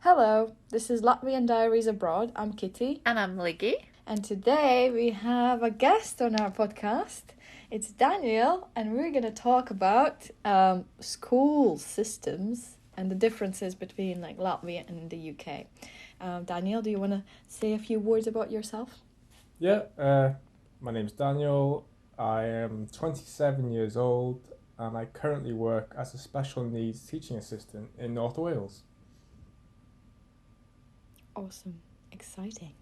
Hello, this is Latvian Diaries Abroad. I'm Kitty. And I'm Liggy. And today we have a guest on our podcast. It's Daniel, and we're going to talk about school systems and the differences between Latvia and the UK. Daniel, do you want to say a few words about yourself? Yeah, my name's Daniel. I am 27 years old and I currently work as a special needs teaching assistant in North Wales. Awesome. Exciting.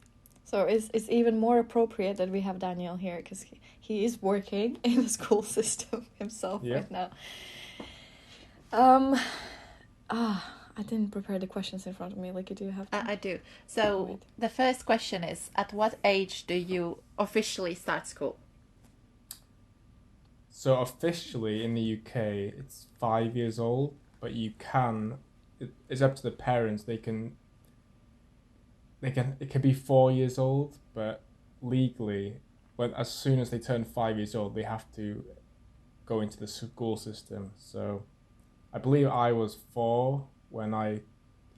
So it's even more appropriate that we have Daniel here because he is working in the school system himself right now. I didn't prepare the questions in front of me. Do you have to? I do. So Right. The first question is, at what age do you officially start school? So officially in the UK, it's 5 years old, but it's up to the parents. It can be 4 years old, but legally, as soon as they turn 5 years old, they have to go into the school system. So I believe I was 4 when I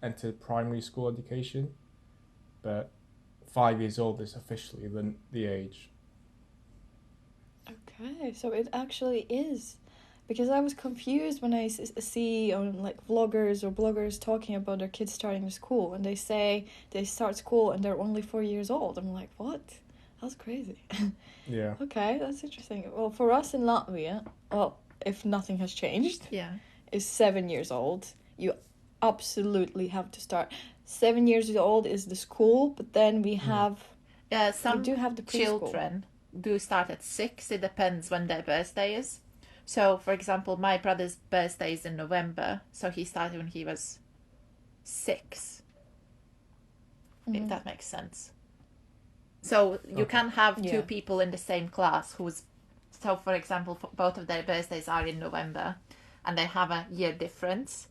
entered primary school education, but 5 years old is officially the age. Okay, so it actually is. Because I was confused when I see on vloggers or bloggers talking about their kids starting school, and they say they start school and they're only 4 years old. I'm like, what? That's crazy. Yeah. Okay, that's interesting. Well, for us in Latvia, if nothing has changed, is 7 years old. You absolutely have to start. 7 years old is the school, but then we have some do have the preschool. Children do start at 6. It depends when their birthday is. So, for example, my brother's birthday is in November, so he started when he was 6. If that makes sense. So you can have two people in the same class so for example, both of their birthdays are in November, and they have a year difference,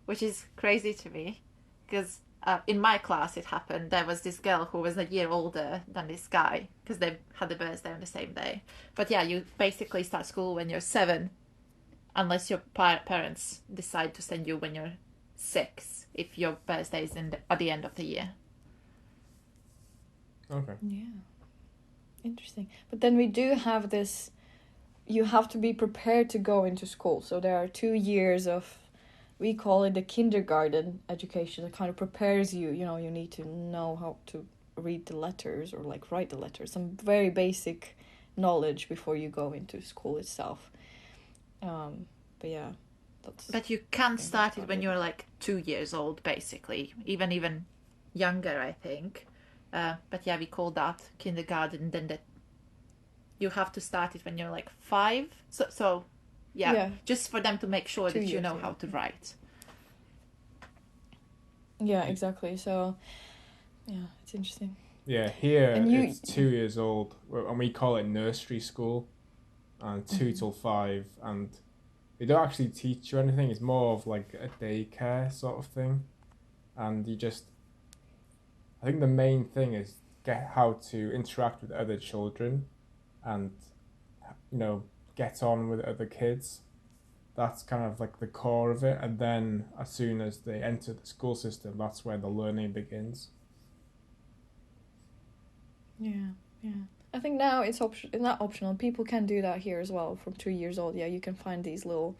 which is crazy to me, because in my class it happened. There was this girl who was a year older than this guy because they had the birthday on the same day. But yeah, you basically start school when you're 7, unless your parents decide to send you when you're 6, if your birthday is at the end of the year. Okay. Yeah. Interesting. But then we do have this, you have to be prepared to go into school. So there are 2 years of, we call it the kindergarten education. That kind of prepares you. You need to know how to read the letters or write the letters. Some very basic knowledge before you go into school itself. But yeah, But you can start it when you're 2 years old, basically. Even younger, I think. But yeah, we call that kindergarten. Then you have to start it when you're 5. So yeah, just for them to make sure that you know how to write. Yeah, exactly. So yeah, it's interesting. Yeah, here it's 2 years old, and we call it nursery school, and 2 till 5, and they don't actually teach you anything. It's more of a daycare sort of thing, and I think the main thing is get how to interact with other children, and get on with other kids. That's kind of the core of it, and then as soon as they enter the school system, that's where the learning begins. Yeah. I think now it's not optional. People can do that here as well from 2 years old. Yeah, you can find these little.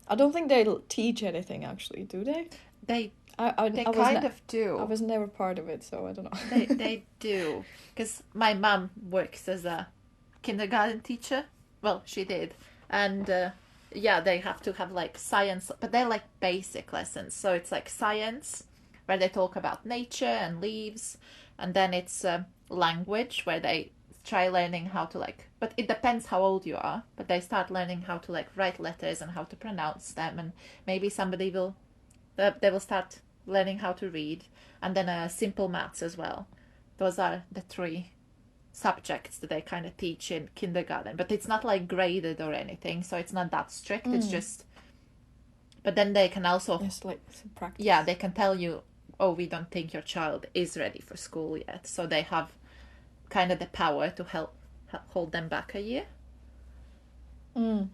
I don't think they teach anything actually, do they? They I kind of do. I was never part of it, so I don't know. They do, because my mum works as a kindergarten teacher. Well, she did, and they have to have science, but they're basic lessons. So it's science, where they talk about nature and leaves, and then it's language, where they try learning how to but it depends how old you are, but they start learning how to write letters and how to pronounce them, and maybe they will start learning how to read, and then simple maths as well. Those are the 3 subjects that they kind of teach in kindergarten, but it's not graded or anything, so it's not that strict. It's just, but then they can also just some practice. Yeah, they can tell you, oh, we don't think your child is ready for school yet, so they have kind of the power to help hold them back a year. Oh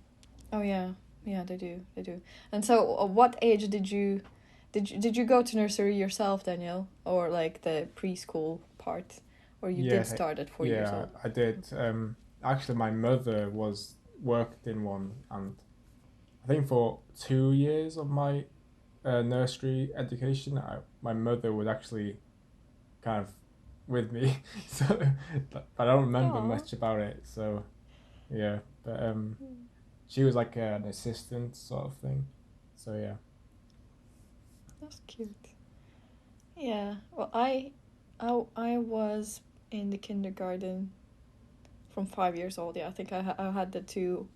yeah, they do. And so what age did Did you go to nursery yourself, Daniel, or like the preschool part, or you did start at 4 years old? Yeah, I did. Actually, my mother worked in one, and I think for 2 years of my nursery education, my mother was actually kind of with me, so but I don't remember Aw. much about it. So yeah, but she was like an assistant sort of thing. So yeah. That's cute. Yeah. Well, I was in the kindergarten from 5 years old. Yeah, I think I had the 2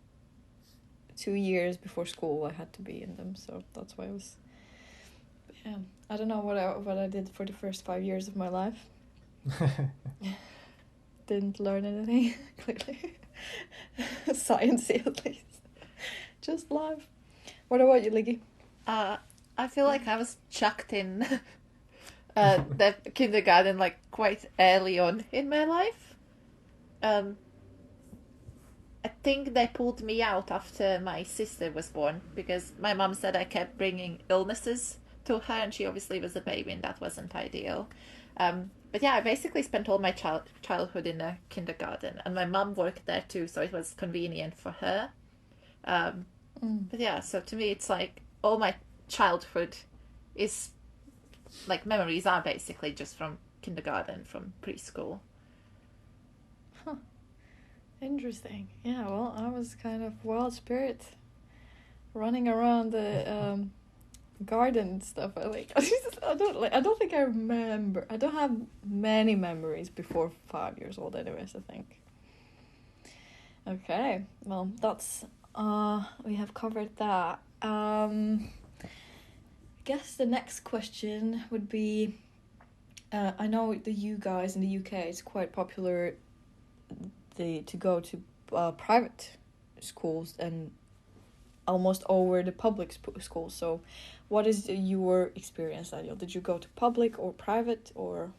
years before school. I had to be in them, so that's why I was. Yeah, I don't know what I did for the first 5 years of my life. Didn't learn anything clearly. Sciencey at least. Just life. What about you, Liggy? I feel like I was chucked in the kindergarten like quite early on in my life. I think they pulled me out after my sister was born because my mum said I kept bringing illnesses to her, and she obviously was a baby, and that wasn't ideal. But yeah, I basically spent all my childhood in a kindergarten, and my mum worked there too, so it was convenient for her. But yeah, so to me, it's like all my childhood is like memories are basically just from kindergarten, from preschool. Huh. Interesting. Yeah, well, I was kind of wild spirit running around the garden and stuff. I don't think I remember. I don't have many memories before 5 years old anyways, I think. Okay. Well, that's we have covered that. I guess the next question would be I know you guys in the UK it's quite popular to go to private schools and almost over the public schools. So what is your experience, Daniel? Did you go to public or private or?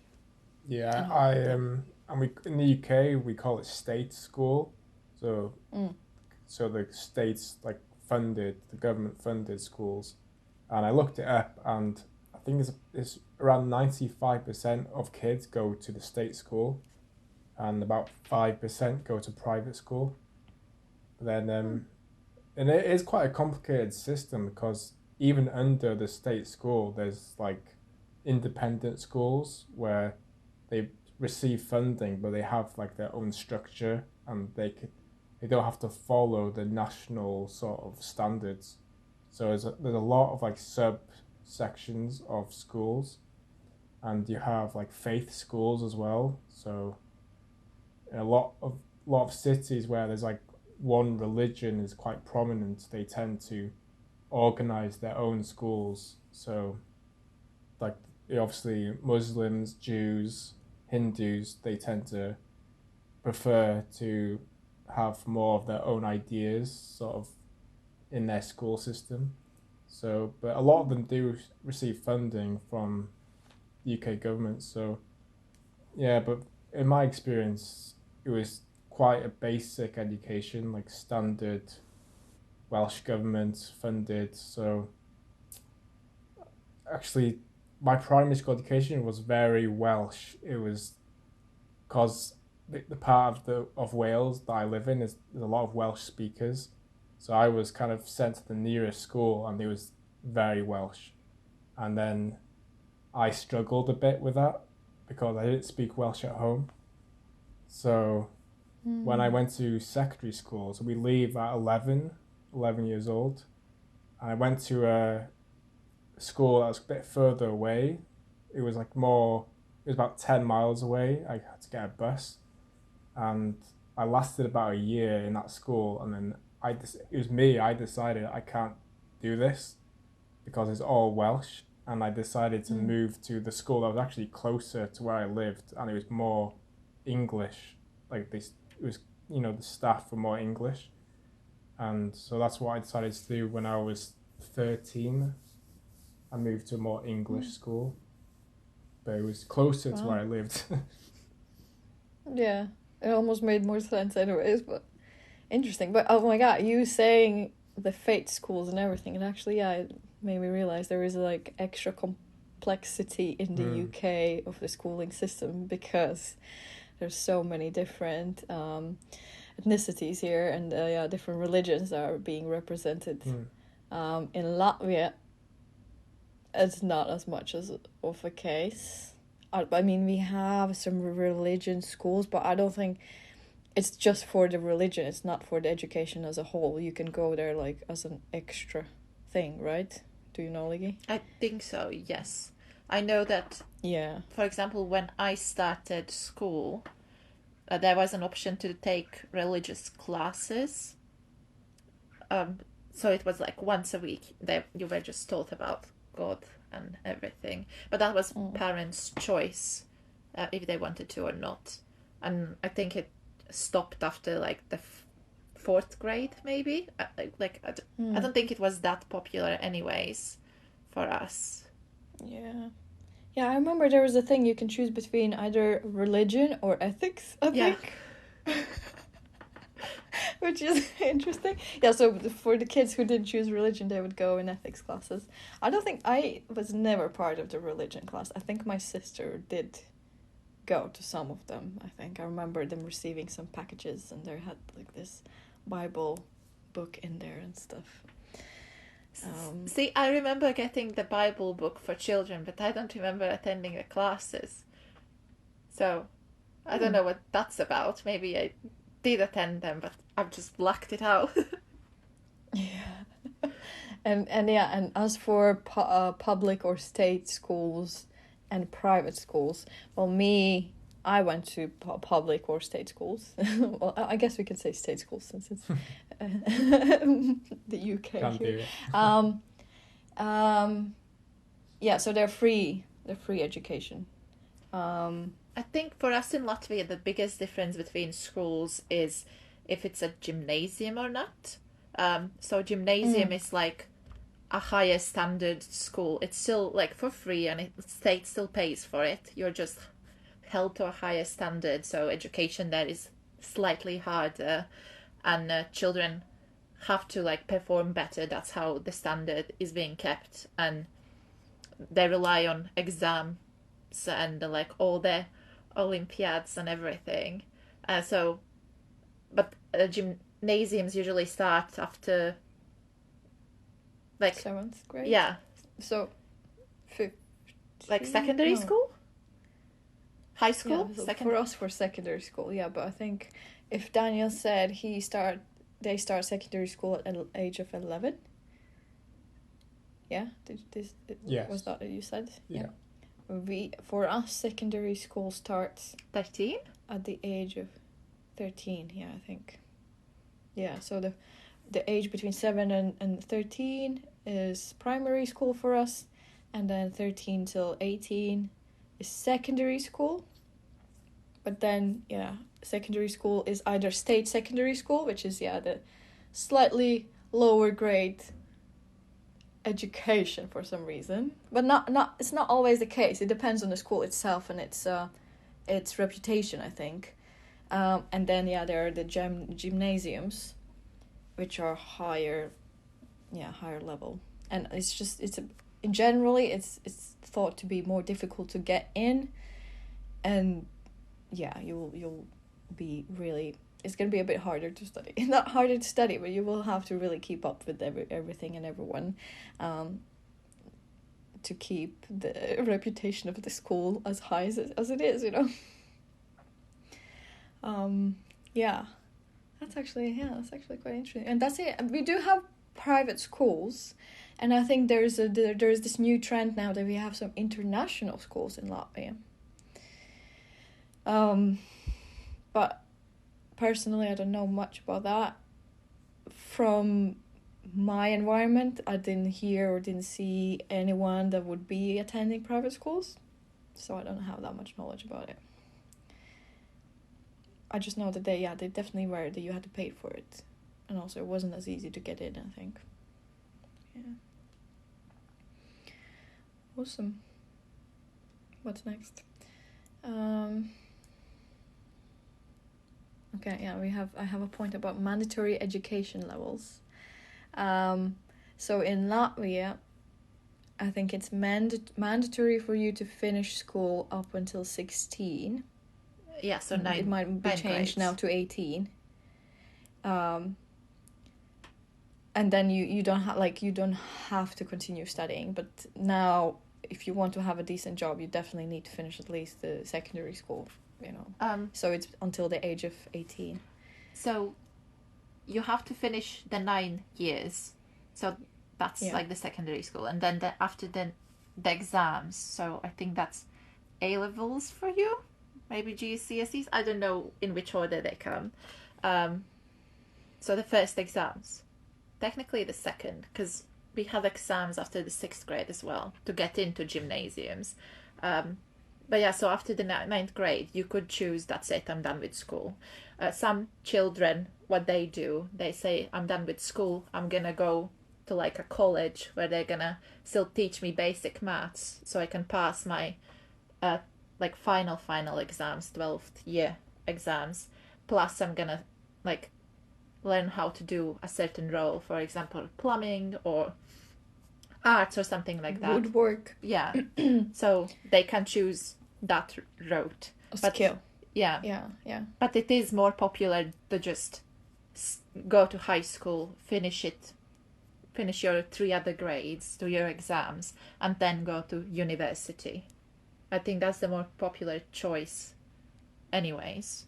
Yeah, and we in the UK we call it state school, so so the states like the government funded schools, and I looked it up, and I think it's around 95% of kids go to the state school, and about 5% go to private school. Then and it is quite a complicated system because even under the state school, there's like independent schools where they receive funding, but they have like their own structure, and they don't have to follow the national sort of standards. So there's a lot of like sub sections of schools, and you have like faith schools as well. So in a lot of cities where there's like one religion is quite prominent, they tend to organize their own schools. So like obviously Muslims, Jews, Hindus, they tend to prefer to have more of their own ideas sort of in their school system. So, but a lot of them do receive funding from the UK government. So, yeah, but in my experience, it was quite a basic education, like standard Welsh government funded. So, actually, my primary school education was very Welsh. It was because the part of Wales that I live in is there's a lot of Welsh speakers, so I was kind of sent to the nearest school, and it was very Welsh, and then I struggled a bit with that because I didn't speak Welsh at home. So when I went to secondary school, so we leave at 11 years old, and I went to a school that was a bit further away. It was about 10 miles away. I had to get a bus, and I lasted about a year in that school, and then I decided I can't do this because it's all Welsh, and I decided to move to the school that was actually closer to where I lived, and it was more English. Like this, it was the staff were more English, and so that's what I decided to do when I was 13. I moved to a more English school, but it was closer to where I lived. Yeah, it almost made more sense anyways, but interesting. But oh my god, you saying the faith schools and everything, and actually, yeah, made me realize there is like extra complexity in the UK of the schooling system, because there's so many different ethnicities here, and different religions are being represented. In Latvia, it's not as much as of a case. I mean, we have some religion schools, but I don't think it's just for the religion. It's not for the education as a whole. You can go there like as an extra thing, right? Do you know, Liggy? I think so, yes. I know that, for example, when I started school, there was an option to take religious classes. So it was like once a week that you were just taught about God and everything. But that was parents' choice, if they wanted to or not. And I think it stopped after like the fourth grade, maybe. I don't think it was that popular anyways for us. Yeah, I remember there was a thing you can choose between either religion or ethics, I think. Which is interesting. Yeah, so for the kids who didn't choose religion, they would go in ethics classes. I was never part of the religion class. I think my sister did go to some of them, I think. I remember them receiving some packages, and they had like this Bible book in there and stuff. See, I remember getting the Bible book for children, but I don't remember attending the classes. So, I don't know what that's about. Maybe I did attend them, but I've just blacked it out. And as for public or state schools and private schools, well, I went to public or state schools. Well, I guess we can say state schools since it's the UK. Can't here. do it. So they're free. They're free education. I think for us in Latvia, the biggest difference between schools is if it's a gymnasium or not. So gymnasium is like a higher standard school. It's still like for free, and the state still pays for it. You're just held to a higher standard, so education there is slightly harder, and children have to like perform better. That's how the standard is being kept, and they rely on exams and like all the Olympiads and everything. But gymnasiums usually start after like 7th grade. Yeah. So, 5th. Like secondary school. High school. Yeah, for us, for secondary school. Yeah, but I think if Daniel said they start secondary school at the age of 11. Yeah, Yes. Was that what you said? Yeah. For us, secondary school starts 13 at the age of 13. Yeah, I think. Yeah, so the age between 7 and 13 is primary school for us, and then 13 till 18 is secondary school. But then, secondary school is either state secondary school, which is, the slightly lower grade education for some reason. But it's not always the case. It depends on the school itself and its reputation, I think. And then, there are the gymnasiums, which are higher level. And generally it's thought to be more difficult to get in, and you'll be really, it's going to be a bit harder to study. Not harder to study, but you will have to really keep up with everything and everyone to keep the reputation of the school as high as it is, That's actually quite interesting. And that's it. We do have private schools, and I think there's this new trend now that we have some international schools in Latvia. But personally, I don't know much about that. From my environment, I didn't hear or didn't see anyone that would be attending private schools, so I don't have that much knowledge about it. I just know that they definitely were, that you had to pay for it. And also it wasn't as easy to get in, I think. Yeah. Awesome. What's next? Okay, I have a point about mandatory education levels. So in Latvia, I think it's mandatory for you to finish school up until 16. Yeah, so It might be changed grades. now to 18. And then you don't have to continue studying, but now if you want to have a decent job, you definitely need to finish at least the secondary school, so it's until the age of 18. So you have to finish the 9 years, so that's Yeah. like the secondary school, and then after the exams, so I think that's A levels for you, maybe GCSEs, I don't know in which order they come. So the first exams, technically the second, because we have exams after the 6th grade as well to get into gymnasiums. But yeah, so after the 9th grade, you could choose, that's it, I'm done with school. Some children, what they do, they say, I'm done with school, I'm gonna go to like a college where they're gonna still teach me basic maths so I can pass my like final exams, 12th year exams. Plus I'm gonna like learn how to do a certain role, for example, plumbing or arts or something like that. Woodwork. Yeah. So they can choose that route. Skill. Yeah. Yeah. But it is more popular to just go to high school, finish your 3 other grades, do your exams, and then go to university. I think that's the more popular choice anyways.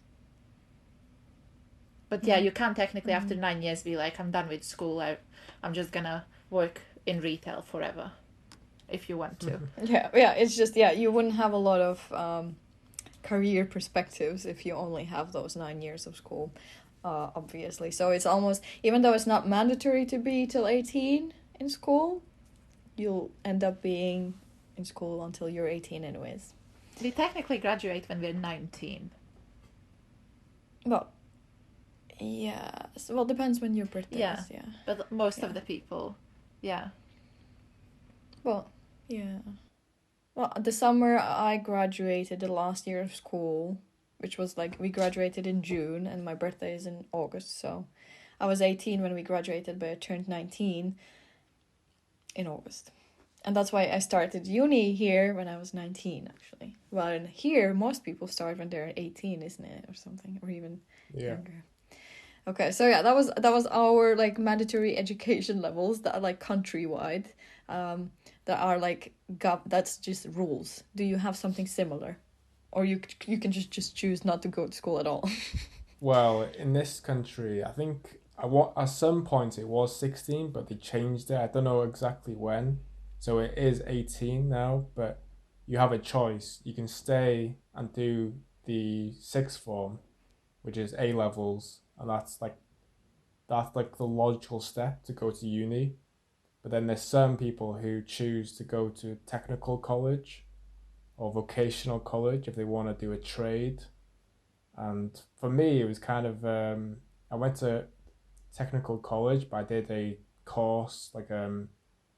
But yeah, you can't technically after 9 years be like, I'm done with school, I'm just gonna work in retail forever, if you want to. Yeah, it's just, you wouldn't have a lot of career perspectives if you only have those 9 years of school, obviously. So it's almost, even though it's not mandatory to be till 18 in school, you'll end up being in school until you're 18 anyways. We technically graduate when we're 19. Well, yeah. Well, it depends when your birthday is, yeah. But most of the people, yeah. Well, yeah. Well, the summer I graduated, the last year of school, which was like, we graduated in June and my birthday is in August, so I was 18 when we graduated, but I turned 19 in August. And that's why I started uni here when I was 19, actually. Well, in here, most people start when they're 18, isn't it? Or something, or even younger. Okay, so yeah, that was our like mandatory education levels that are like countrywide. That are like that's just rules. Do you have something similar, or you can just choose not to go to school at all? Well, in this country, I think at some point it was 16, but they changed it. I don't know exactly when. So it is 18 now, but you have a choice. You can stay and do the 6th form, which is A levels, and that's like the logical step to go to uni. But then there's some people who choose to go to technical college or vocational college if they want to do a trade. And for me, it was kind of I went to technical college, but I did a course like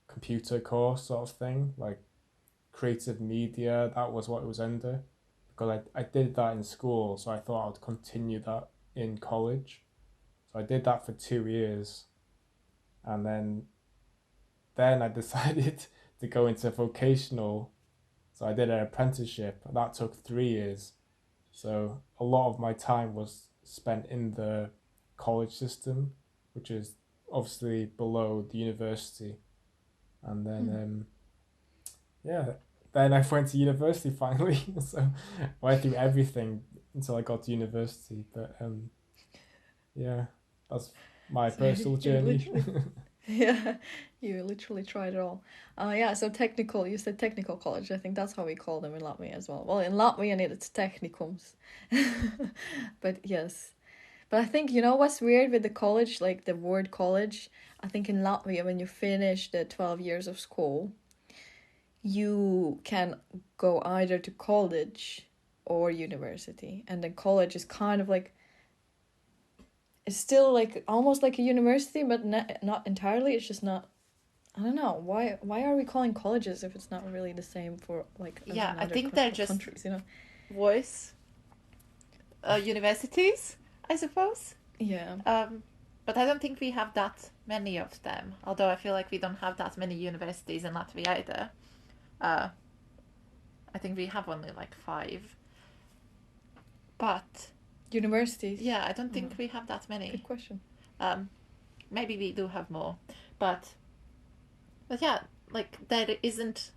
computer course sort of thing, like creative media. That was what it was under, because I did that in school, so I thought I would continue that in college. So I did that for 2 years, and then I decided to go into vocational. So I did an apprenticeship, and that took 3 years. So a lot of my time was spent in the college system, which is obviously below the university. And then, then I went to university finally. So I went through everything until I got to university. But that's my personal journey. Yeah, you literally tried it all. So you said technical college. I think that's how we call them in Latvia as well. Well, in Latvian it's technicums. But yes. But I think, what's weird with the college, like the word college? I think in Latvia, when you finish the 12 years of school, you can go either to college or university. And then college is kind of like, it's still like almost like a university, but not entirely. It's just not. I don't know why are we calling colleges if it's not really the same for like I think they're just countries, voice universities, I suppose. Yeah. But I don't think we have that many of them. Although I feel like we don't have that many universities in Latvia either. I think we have only like 5. But Universities? yeah, I don't think we have that many. Good question. Maybe we do have more. But yeah, like there isn't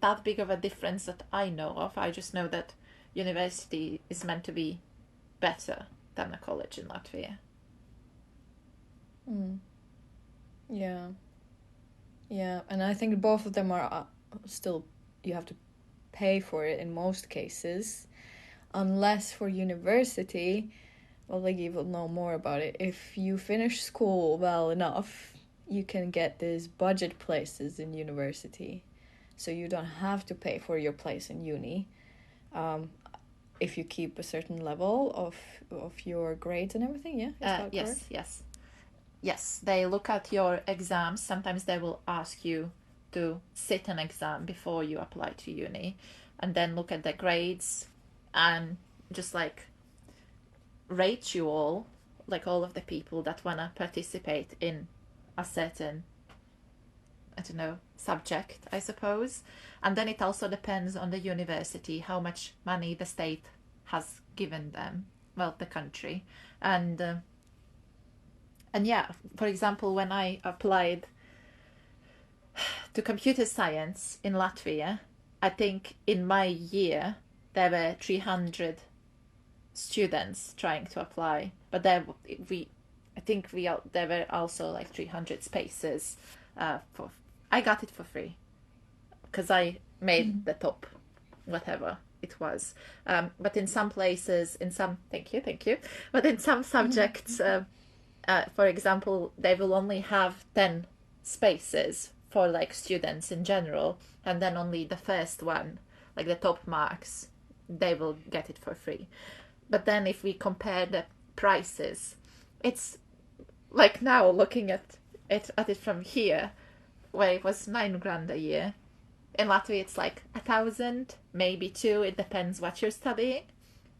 that big of a difference that I know of. I just know that university is meant to be better than a college in Latvia. Yeah. Yeah, and I think both of them are still, you have to pay for it in most cases. Unless for university, well, like you will know more about it. If you finish school well enough, you can get these budget places in university. So you don't have to pay for your place in uni. If you keep a certain level of your grades and everything, yeah? Is that correct? Yes, they look at your exams. Sometimes they will ask you to sit an exam before you apply to uni, and then look at the grades and just like rate you all, like all of the people that want to participate in a certain, I don't know, subject, I suppose. And then it also depends on the university, how much money the state has given them, well, the country. And yeah, for example, when I applied to computer science in Latvia, I think in my year there were 300 students trying to apply, but there were also like 300 spaces. I got it for free because I made the top, whatever it was. But in some places, thank you. But in some subjects, for example, they will only have 10 spaces for like students in general, and then only the first one, like the top marks, they will get it for free. But then if we compare the prices, it's like now looking at it from here, where it was 9 grand a year. In Latvia, it's like 1,000, maybe 2. It depends what you're studying,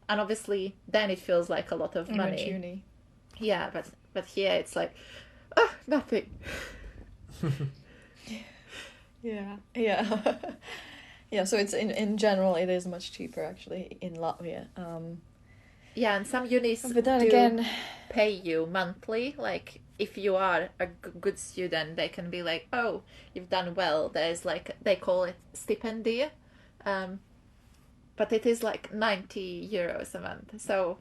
and obviously, then it feels like a lot of money. Uni. Yeah, but here it's like, nothing. Yeah. Yeah, so it's in general it is much cheaper actually in Latvia. Yeah, and some unis but then again pay you monthly. Like if you are a good student, they can be like, oh, you've done well. There's like, they call it stipendia, but it is like 90 euros a month. So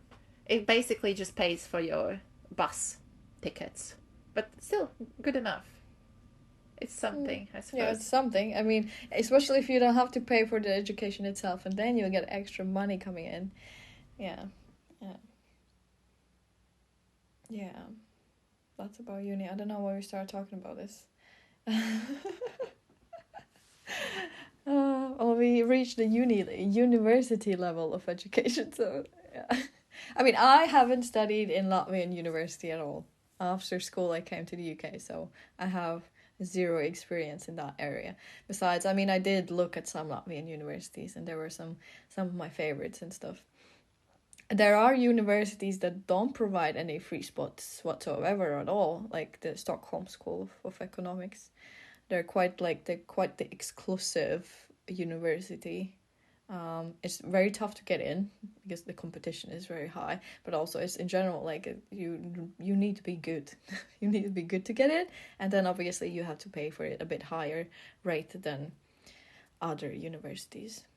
it basically just pays for your bus tickets, but still good enough. It's something, I suppose. Yeah, it's something. I mean, especially if you don't have to pay for the education itself, and then you'll get extra money coming in. Yeah. That's about uni. I don't know why we started talking about this. Well, we reached the university level of education, so yeah. I mean, I haven't studied in Latvian university at all. After school, I came to the UK, so I have 0 experience in that area. Besides, I mean, I did look at some Latvian universities, and there were some of my favorites and stuff. There are universities that don't provide any free spots whatsoever at all, like the Stockholm School of Economics. They're quite the exclusive university. It's very tough to get in because the competition is very high, but also it's in general like you need to be good. You need to be good to get in, and then obviously you have to pay for it a bit higher rate than other universities.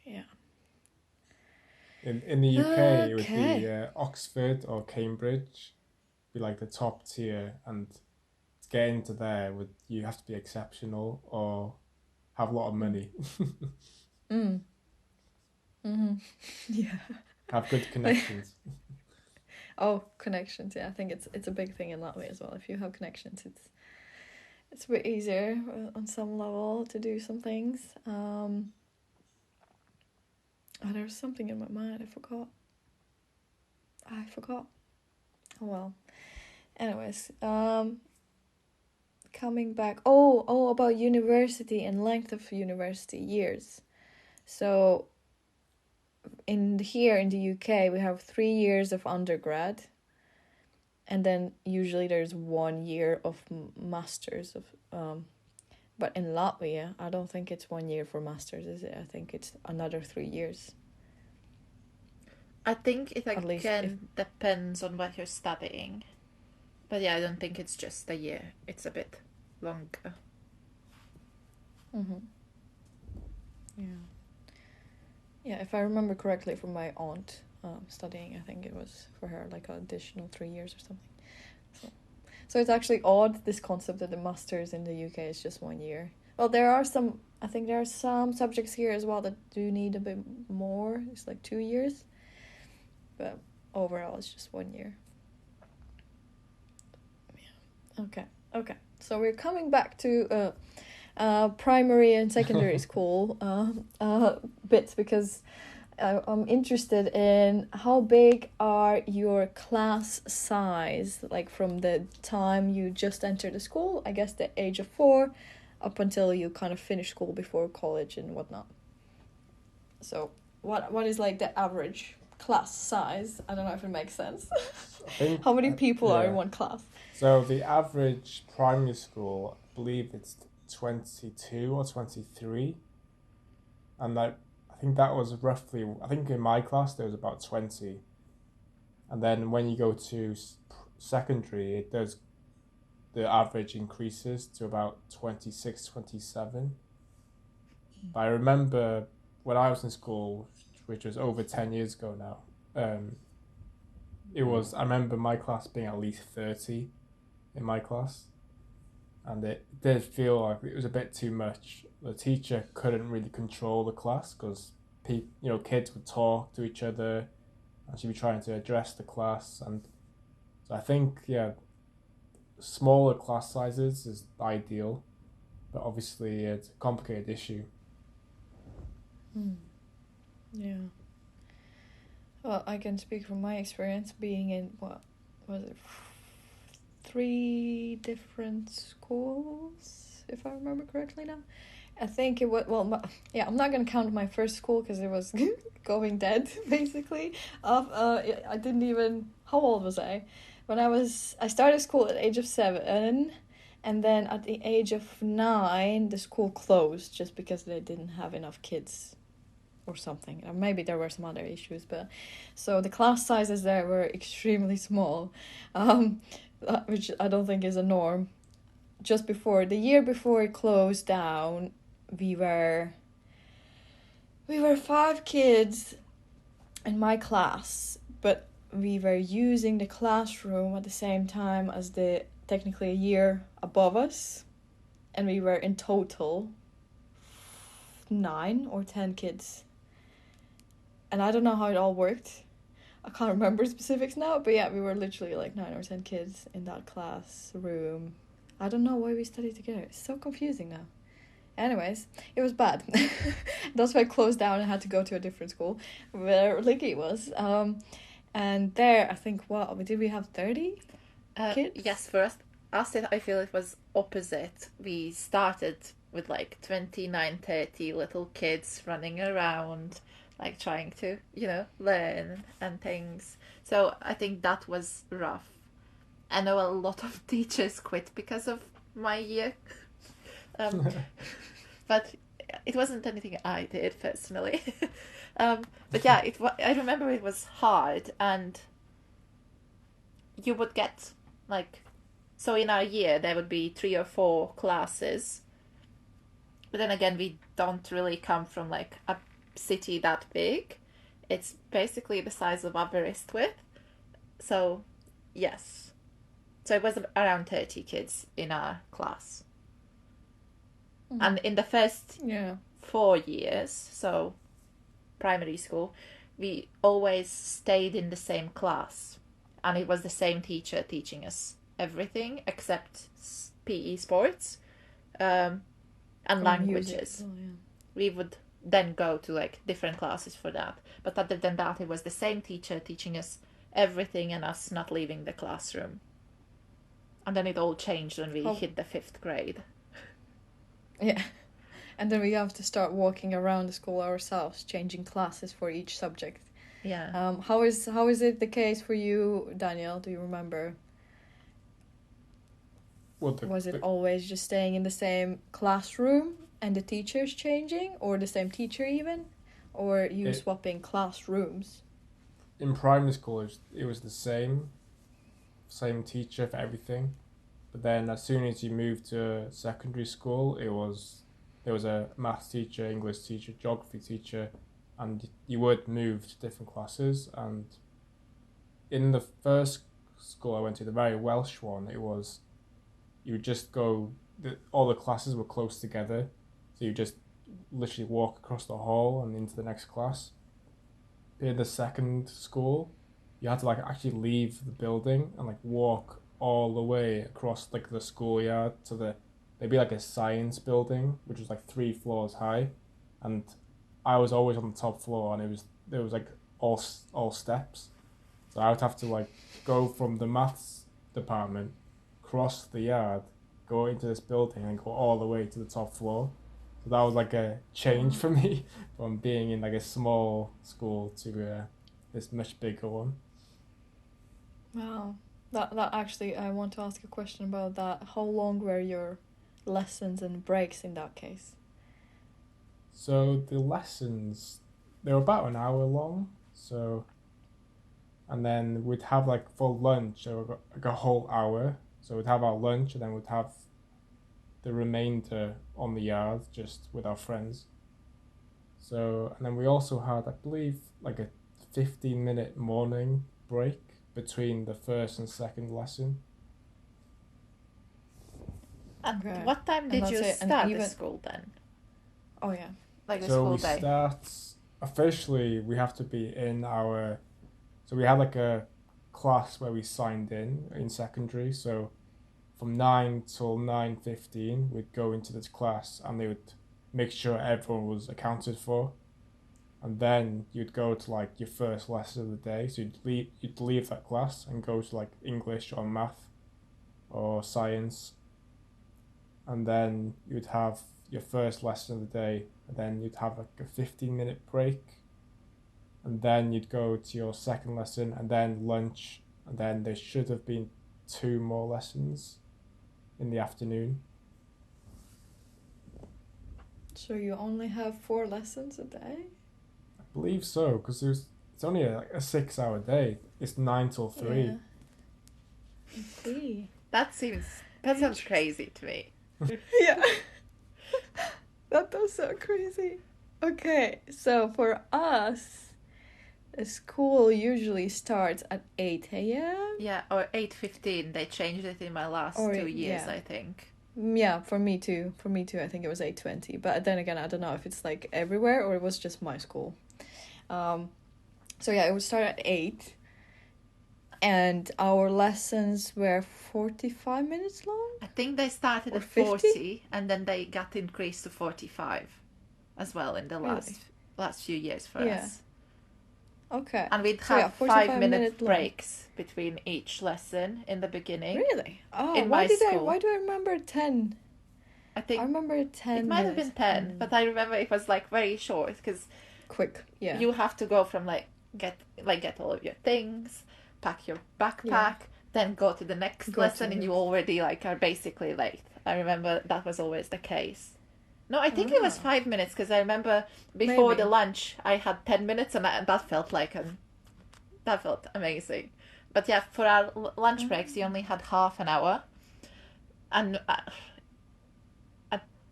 Yeah. In the UK, it would be Oxford or Cambridge, be like the top tier, and to get into there, you have to be exceptional or have a lot of money. Yeah. Have good connections. Oh, connections! Yeah, I think it's a big thing in Latvia as well. If you have connections, it's a bit easier on some level to do some things. There was something in my mind. I forgot. Oh well. Anyways, coming back. Oh, about university and length of university years. So, here in the UK, we have 3 years of undergrad, and then usually there's 1 year of masters of but in Latvia I don't think it's 1 year for masters, is it? I think it's another 3 years. I think it again depends on what you're studying, but yeah, I don't think it's just a year, it's a bit longer. Yeah, if I remember correctly from my aunt studying, I think it was for her like an additional 3 years or something. So it's actually odd, this concept that the masters in the UK is just 1 year. Well, I think there are some subjects here as well that do need a bit more. It's like 2 years. But overall, it's just 1 year. Yeah. Okay. So we're coming back to primary and secondary school bits, because I'm interested in how big are your class size, like from the time you just enter the school, I guess the age of 4, up until you kind of finish school before college and whatnot. So what is like the average class size? I don't know if it makes sense. How many people are in one class? So the average primary school, I believe it's 22 or 23, and I think that was roughly, I think in my class there was about 20, and then when you go to secondary, the average increases to about 26, 27. But I remember when I was in school, which was over 10 years ago now, I remember my class being at least 30 in my class, and it did feel like it was a bit too much. The teacher couldn't really control the class because kids would talk to each other, and she'd be trying to address the class. And so I think smaller class sizes is ideal, but obviously it's a complicated issue. Yeah. Well, I can speak from my experience being in, what was it, 3 different schools, if I remember correctly now. I think it was, I'm not going to count my first school because it was going dead, basically. I didn't even, how old was I? I started school at the age of 7, and then at the age of 9, the school closed just because they didn't have enough kids or something. Or maybe there were some other issues, but so the class sizes there were extremely small, which I don't think is a norm. The year before it closed down, we were 5 kids in my class, but we were using the classroom at the same time as technically a year above us, and we were in total 9 or 10 kids. And I don't know how it all worked. I can't remember specifics now, but yeah, we were literally like 9 or 10 kids in that classroom. I don't know why we studied together. It's so confusing now. Anyways, it was bad. That's why I closed down and had to go to a different school where Licky was. And there, I think, did we have 30 kids? Yes, for us, I feel it was opposite. We started with like 29, 30 little kids running around, like trying to, learn and things. So I think that was rough. I know a lot of teachers quit because of my year. But it wasn't anything I did personally. But yeah, I remember it was hard, and you would get so in our year there would be 3 or 4 classes. But then again, we don't really come from like a city that big. It's basically the size of Aberystwyth. So yes. So it was around 30 kids in our class. And in the first 4 years, so primary school, we always stayed in the same class. And it was the same teacher teaching us everything except PE sports and languages. We would then go to like different classes for that. But other than that, it was the same teacher teaching us everything and us not leaving the classroom. And then it all changed when we hit the 5th grade. Yeah. And then we have to start walking around the school ourselves, changing classes for each subject. Yeah. How is it the case for you, Daniel? Do you remember Was it always just staying in the same classroom and the teachers changing, or the same teacher even, or you swapping classrooms? In primary school, it was the same teacher for everything. But then as soon as you moved to secondary school, there was a maths teacher, English teacher, geography teacher, and you would move to different classes. And in the first school I went to, the very Welsh one, you would just go, all the classes were close together, so you just literally walk across the hall and into the next class. In the second school, you had to like actually leave the building and like walk all the way across like the schoolyard to there'd be like a science building which was like 3 floors high, and I was always on the top floor, and there was like all steps, so I would have to like go from the maths department, cross the yard, go into this building, and go all the way to the top floor. So that was like a change for me from being in like a small school to this much bigger one. Wow. That actually, I want to ask a question about that. How long were your lessons and breaks in that case? So the lessons, they were about an hour long. So, and then we'd have like for lunch, so like a whole hour. So we'd have our lunch, and then we'd have the remainder on the yard just with our friends. So, and then we also had, I believe, like a 15-minute morning break between the first and second lesson. And what time did you start the school then? Oh yeah. Like the school day. So officially we have to be in so we had like a class where we signed in secondary, so from 9 till 9:15 we'd go into this class, and they would make sure everyone was accounted for. And then you'd go to like your first lesson of the day. So you'd leave that class and go to like English or math or science. And then you'd have your first lesson of the day, and then you'd have like a 15-minute break. And then you'd go to your second lesson, and then lunch, and then there should have been 2 more lessons in the afternoon. So you only have 4 lessons a day? I believe so, because it's only a 6-hour day. It's 9 till 3. Yeah. I see. That sounds crazy to me. Yeah. That does sound crazy. Okay, so for us, school usually starts at 8 a.m. Yeah, or 8:15. They changed it in my last 2 years, I think. Yeah, for me too. I think it was 8:20. But then again, I don't know if it's like everywhere or it was just my school. So yeah, it would start at 8. And our lessons were 45 minutes long? I think they started at 40, and then they got increased to 45 as well in the last few years for us. Okay. And we'd have 5-minute breaks between each lesson in the beginning. Really? Oh, in why my school. Why do I remember 10? I remember 10 It might have been 10, but I remember it was like very short because quick. Yeah. You have to go from get all of your things, pack your backpack, then go to the next lesson, and you already are basically late. I remember that was always the case. No, I think it was 5 minutes, because I remember before the lunch I had 10 minutes, and that felt that felt amazing. But yeah, for our lunch breaks, you only had half an hour, and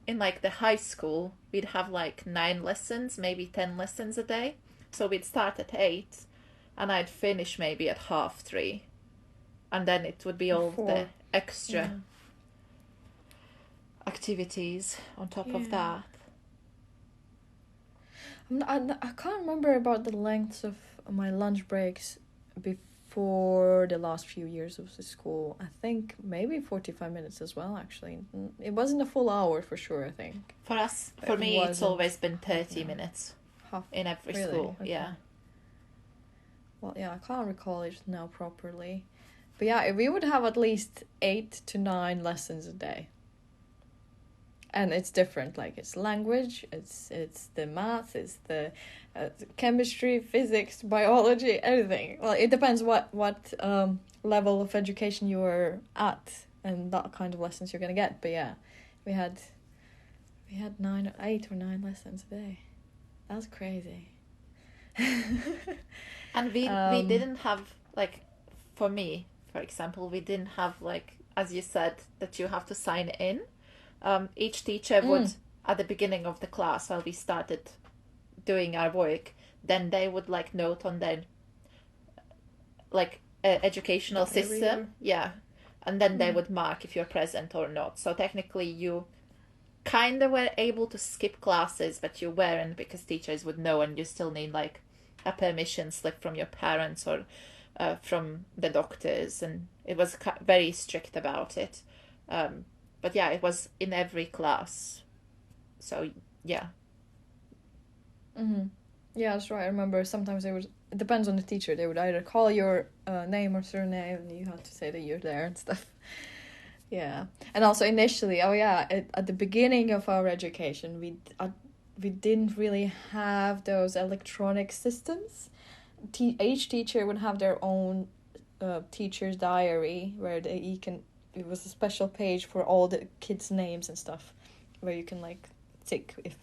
in the high school we'd have 9 lessons, maybe 10 lessons a day. So we'd start at 8, and I'd finish maybe at 3:30, and then it would be all the extra activities on top of that. I can't remember about the lengths of my lunch breaks before the last few years of the school. I think maybe 45 minutes as well, actually. It wasn't a full hour for sure, I think. For me, it's always been 30 minutes in every school. Okay. Yeah. Well, yeah, I can't recall it now properly. But yeah, we would have at least 8 to 9 lessons a day. And it's different, it's language, it's the math, it's the chemistry, physics, biology, everything. Well, it depends what level of education you are at and that kind of lessons you're gonna get. But yeah, we had 8 or 9 lessons a day. That's crazy. And we didn't have, like, for me, for example, we didn't have, like, as you said, that you have to sign in. Each teacher would, at the beginning of the class, while we started doing our work, then they would, like, note on their, like, educational system. Yeah. And then they would mark if you're present or not. So technically you kind of were able to skip classes, but you weren't, because teachers would know, and you still need, like, a permission slip from your parents or from the doctors, and it was very strict about it. But yeah, it was in every class. So yeah. Mm-hmm. Yeah, that's right. I remember sometimes it depends on the teacher. They would either call your name or surname, and you had to say that you're there and stuff. Yeah, and also initially, at the beginning of our education, we didn't really have those electronic systems. Each teacher would have their own teacher's diary where it was a special page for all the kids' names and stuff, where you can like tick if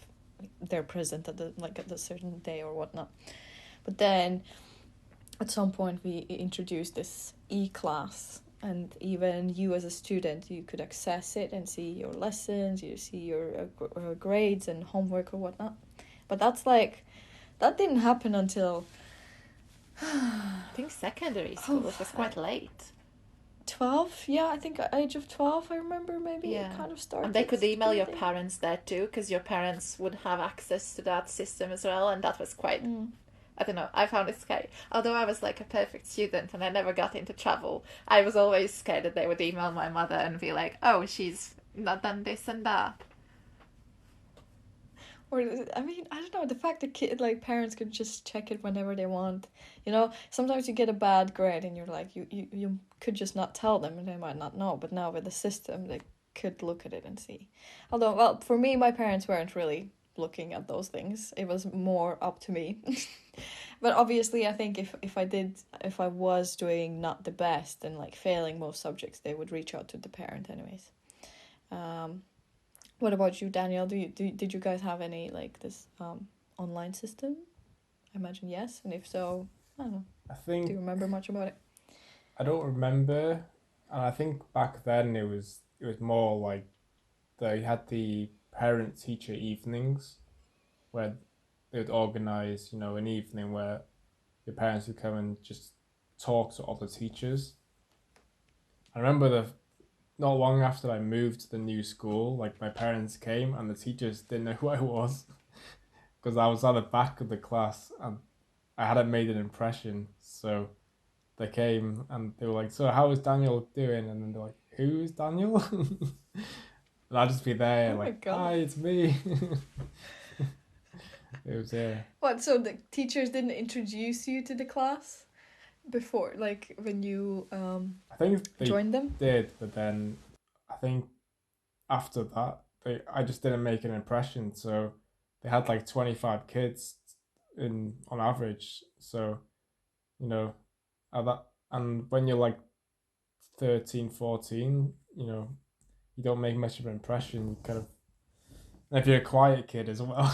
they're present at a certain day or whatnot. But then at some point we introduced this e-class, and even you as a student, you could access it and see your lessons, you see your grades and homework or whatnot. But that didn't happen until I think secondary school. It was quite late. 12, yeah, I think at age of 12, I remember maybe it kind of started. And they could email your parents there too, because your parents would have access to that system as well, and that was quite, I don't know, I found it scary. Although I was like a perfect student and I never got into trouble, I was always scared that they would email my mother and be like, oh, she's not done this and that. Or, I mean, I don't know, the fact that parents could just check it whenever they want. Sometimes you get a bad grade and you're like, you could just not tell them and they might not know. But now with the system, they could look at it and see. Although, well, for me, my parents weren't really looking at those things. It was more up to me. But obviously, I think if I was doing not the best and like failing most subjects, they would reach out to the parent anyways. What about you, Daniel? Did you guys have any like this online system? I imagine yes, and if so, I don't know. Do you remember much about it? I don't remember, and I think back then it was more like they had the parent-teacher evenings, where they would organise, an evening where your parents would come and just talk to other teachers. I remember not long after I moved to the new school, like my parents came and the teachers didn't know who I was because I was at the back of the class and I hadn't made an impression. So they came and they were like, so how is Daniel doing? And then they're like, who is Daniel? And I'd just be there hi, it's me. It was What, so the teachers didn't introduce you to the class before, like when you I think they joined them? did, but then I think after that I just didn't make an impression. So they had like 25 kids on average. So and when you're like 13, 14, you don't make much of an impression. You kind of, and if you're a quiet kid as well.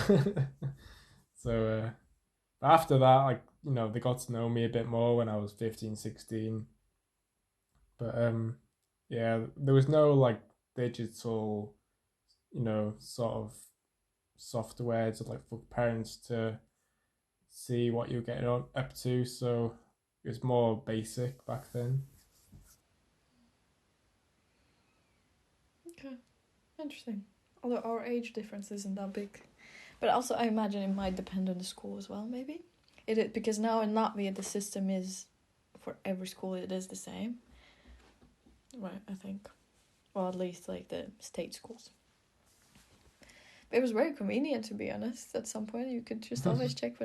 So after that, they got to know me a bit more when I was 15, 16. But yeah, there was no like digital, sort of software to like for parents to see what you're getting up to. So it was more basic back then. Okay, interesting. Although our age difference isn't that big. But also, I imagine it might depend on the school as well, maybe. Because now in Latvia, the system is, for every school, it is the same. Right, I think. Well, at least, like, the state schools. But it was very convenient, to be honest. At some point, you could just always check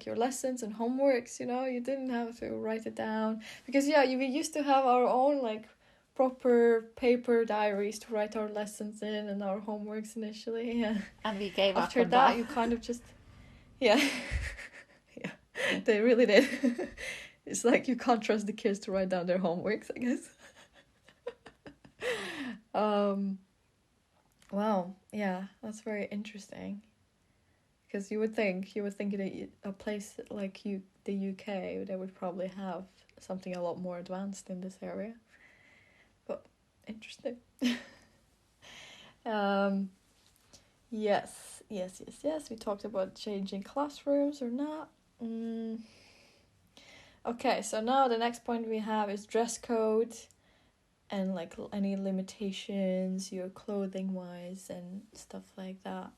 your lessons and homeworks, you didn't have to write it down. Because, we used to have our own, like, proper paper diaries to write our lessons in and our homeworks initially. Yeah. And we gave After up on that, you kind of just, yeah, they really did. It's like you can't trust the kids to write down their homeworks, I guess. Wow, yeah, that's very interesting. Because you would think that a place like the UK, they would probably have something a lot more advanced in this area. But interesting. um, yes. We talked about changing classrooms or not. Okay, so now the next point we have is dress code and like any limitations, your clothing wise and stuff like that.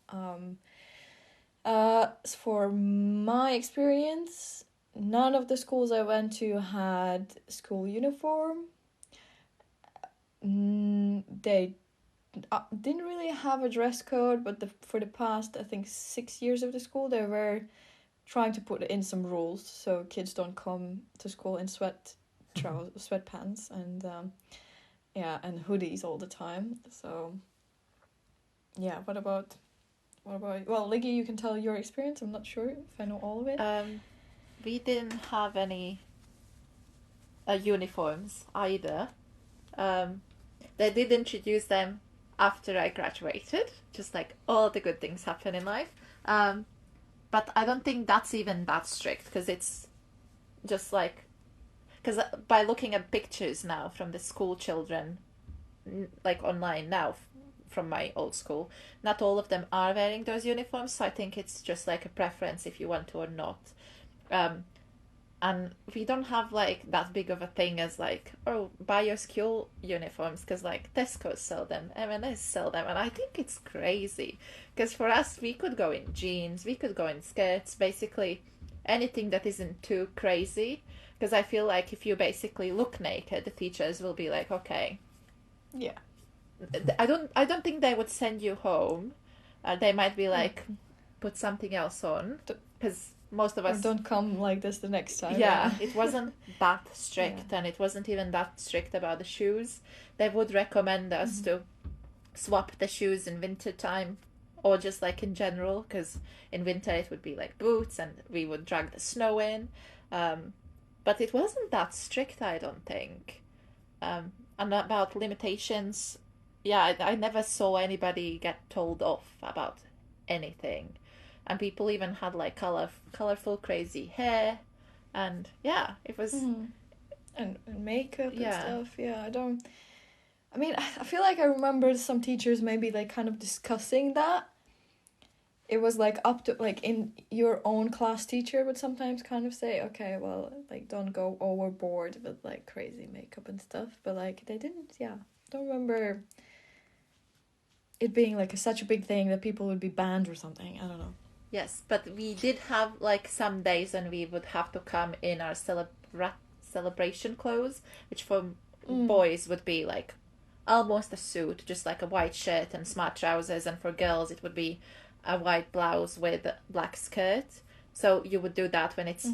For my experience, none of the schools I went to had school uniform. They didn't really have a dress code, but for the past, I think, 6 years of the school, they were trying to put in some rules so kids don't come to school in sweatpants and and hoodies all the time. So yeah, what about well, Liggy, you can tell your experience. I'm not sure if I know all of it. We didn't have any uniforms either. They did introduce them after I graduated, just like all the good things happen in life. But I don't think that's even that strict, because it's just like, because by looking at pictures now from the school children, like online now from my old school, not all of them are wearing those uniforms, so I think it's just like a preference if you want to or not. And we don't have like that big of a thing as like, oh, buy your school uniforms, because like Tesco sell them, M&S sell them, and I think it's crazy, because for us we could go in jeans, we could go in skirts, basically anything that isn't too crazy, because I feel like if you basically look naked, the teachers will be like, okay. Yeah. I don't think they would send you home. They might be like, put something else on, because most of us... Or don't come like this the next time. Yeah, it wasn't that strict, and it wasn't even that strict about the shoes. They would recommend us to swap the shoes in winter time, or just like in general, because in winter it would be like boots and we would drag the snow in. But it wasn't that strict, I don't think. And about limitations, yeah, I never saw anybody get told off about anything. And people even had like colorful, crazy hair, and yeah, it was and makeup and stuff. Yeah, I mean, I feel like I remember some teachers maybe like kind of discussing that. It was like up to like in your own class teacher would sometimes kind of say, okay, well, like don't go overboard with like crazy makeup and stuff, but like they didn't. Yeah, don't remember it being like such a big thing that people would be banned or something. I don't know. Yes, but we did have like some days when we would have to come in our celebration clothes, which for boys would be like almost a suit, just like a white shirt and smart trousers, and for girls it would be a white blouse with a black skirt. So you would do that when it's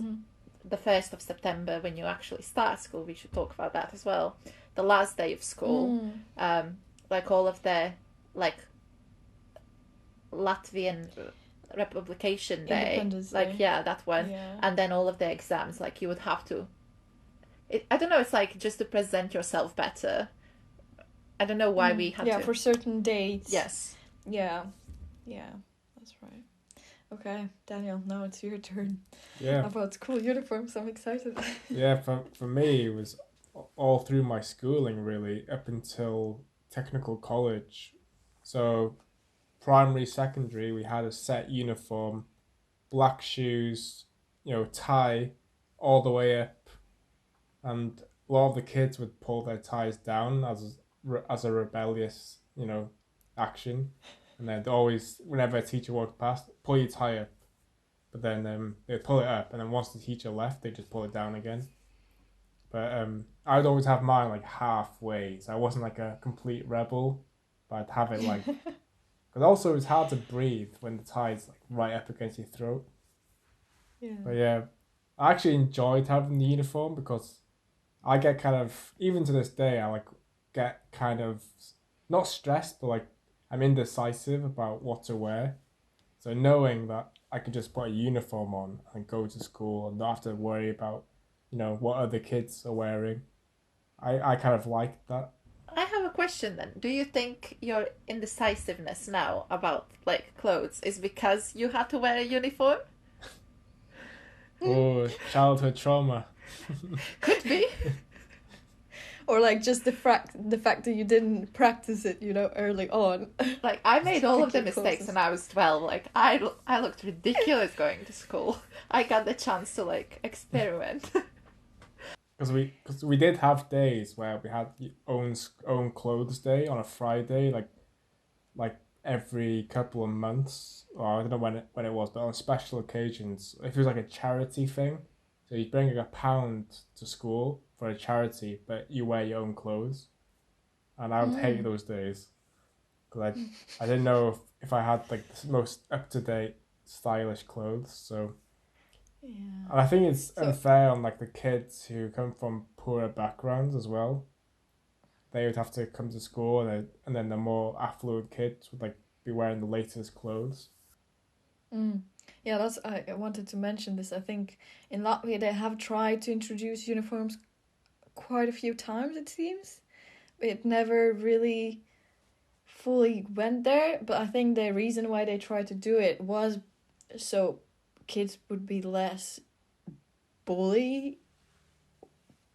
the 1st of September, when you actually start school. We should talk about that as well. The last day of school, like all of the like Latvian Republication Day, like that one, and then all of the exams, like you would have to. I don't know. It's like just to present yourself better. I don't know why we had to. Yeah, for certain dates. Yes. Yeah, that's right. Okay, Daniel, now it's your turn. Yeah. About school uniforms, I'm excited. Yeah, for me, it was all through my schooling, really, up until technical college. So primary, secondary, we had a set uniform, black shoes, tie all the way up, and a lot of the kids would pull their ties down as a rebellious, action, and then always, whenever a teacher walked past, pull your tie up, but then they'd pull it up, and then once the teacher left, they'd just pull it down again. But I'd always have mine like halfway, so I wasn't like a complete rebel, but I'd have it like. Because also it's hard to breathe when the tie's like right up against your throat. Yeah. But yeah, I actually enjoyed having the uniform because I get kind of, even to this day, I like get kind of not stressed, but like I'm indecisive about what to wear. So knowing that I could just put a uniform on and go to school and not have to worry about, what other kids are wearing, I kind of liked that. I have a question then. Do you think your indecisiveness now about like clothes is because you had to wear a uniform? Oh, childhood trauma. Could be. Or like just the fact that you didn't practice it, early on. Like I made all of the Pick your mistakes clothes. when I was 12. Like I looked ridiculous going to school. I got the chance to like experiment. Because we did have days where we had own clothes day on a Friday, like every couple of months, or I don't know when it was, but on special occasions, if it was like a charity thing, so you bring like £1 to school for a charity, but you wear your own clothes, and I would hate those days because I didn't know if I had like the most up to date stylish clothes, so. Yeah. And I think it's So unfair on like the kids who come from poorer backgrounds as well. They would have to come to school, and then the more affluent kids would like be wearing the latest clothes. yeah, that's I wanted to mention this. I think in Latvia they have tried to introduce uniforms quite a few times. It seems it never really fully went there. But I think the reason why they tried to do it was so kids would be less bully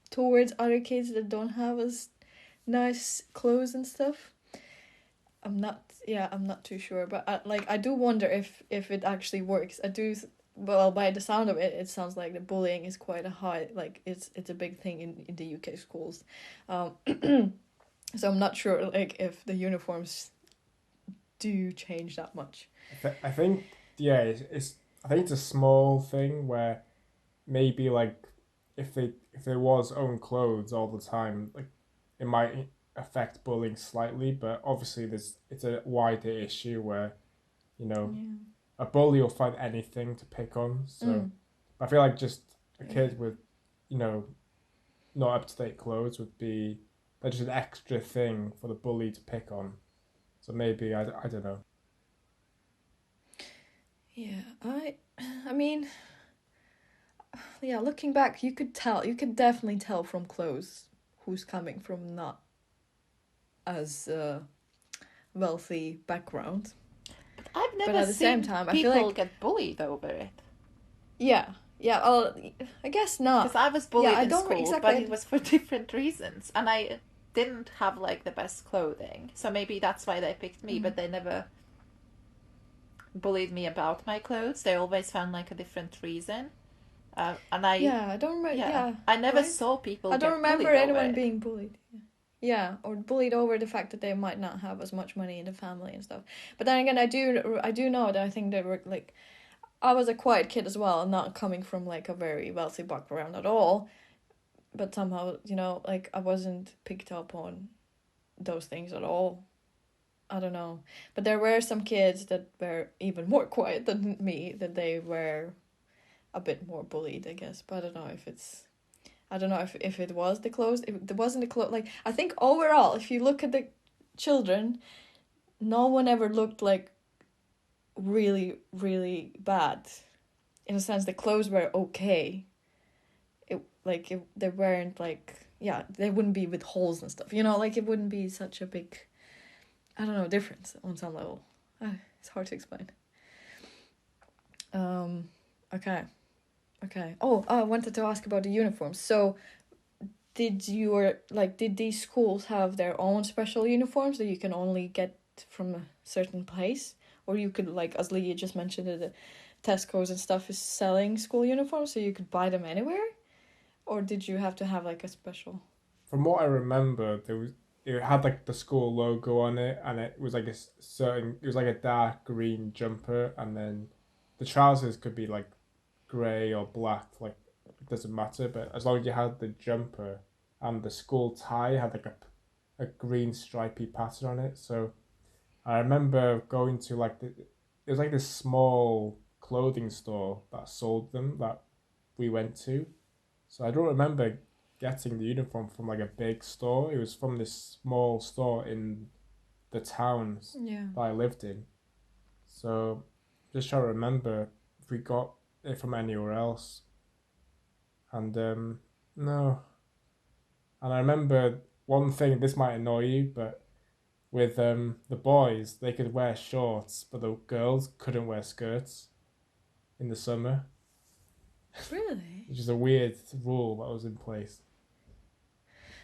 towards other kids that don't have as nice clothes and stuff. I'm not too sure, but I do wonder if it actually works. I do. Well, by the sound of it, it sounds like the bullying is quite a high, like it's a big thing in the UK schools. So I'm not sure like if the uniforms do change that much. I think yeah, I think it's a small thing where maybe like if there was own clothes all the time, like it might affect bullying slightly, but obviously it's a wider issue where you know Yeah. a bully will find anything to pick on. So Mm. I feel like just a Yeah. kid with, you know, not up to date clothes would be that's just an extra thing for the bully to pick on. So maybe I don't know. Yeah. I mean, yeah. Looking back, you could tell. You could definitely tell from clothes who's coming from not as wealthy background. I've But never at the same seen time, I feel people like get bullied over it. yeah, yeah. I guess Because not. I was Yeah, bullied I in don't school, but it exactly. was for different reasons, and I didn't have like the best clothing, so maybe that's why they picked me. But they never bullied me about my clothes. They always found like a different reason, and Yeah, I don't remember. yeah, Yeah, I never right. saw people I don't get remember bullied over anyone it. being bullied. Yeah, or bullied over the fact that they might not have as much money in the family and stuff. But then again, I do know that I think they were like I was a quiet kid as well, not coming from like a very wealthy background at all. But somehow, like I wasn't picked up on those things at all. I don't know. But there were some kids that were even more quiet than me, that they were a bit more bullied, I guess. But I don't know if it was the clothes. If it wasn't the clothes, like I think overall, if you look at the children, no one ever looked like really, really bad. In a sense, the clothes were okay. They weren't like yeah, they wouldn't be with holes and stuff. Like it wouldn't be such a big I don't know difference on some level. It's hard to explain. Um, okay, okay. Oh, I wanted to ask about the uniforms. So, did these schools have their own special uniforms that you can only get from a certain place, or you could like as Leah just mentioned the Tesco's and stuff is selling school uniforms, so you could buy them anywhere, or did you have to have like a special? From what I remember, it had like the school logo on it, and it was like it was like a dark green jumper, and then the trousers could be like grey or black, like it doesn't matter. But as long as you had the jumper and the school tie had like a green stripy pattern on it, so I remember going to like it was like this small clothing store that sold them that we went to. So I don't remember getting the uniform from like a big store. It was from this small store in the towns Yeah. that I lived in. So just trying to remember if we got it from anywhere else. And no. And I remember one thing, this might annoy you, but with the boys, they could wear shorts, but the girls couldn't wear skirts in the summer. Really? Which is a weird rule that was in place.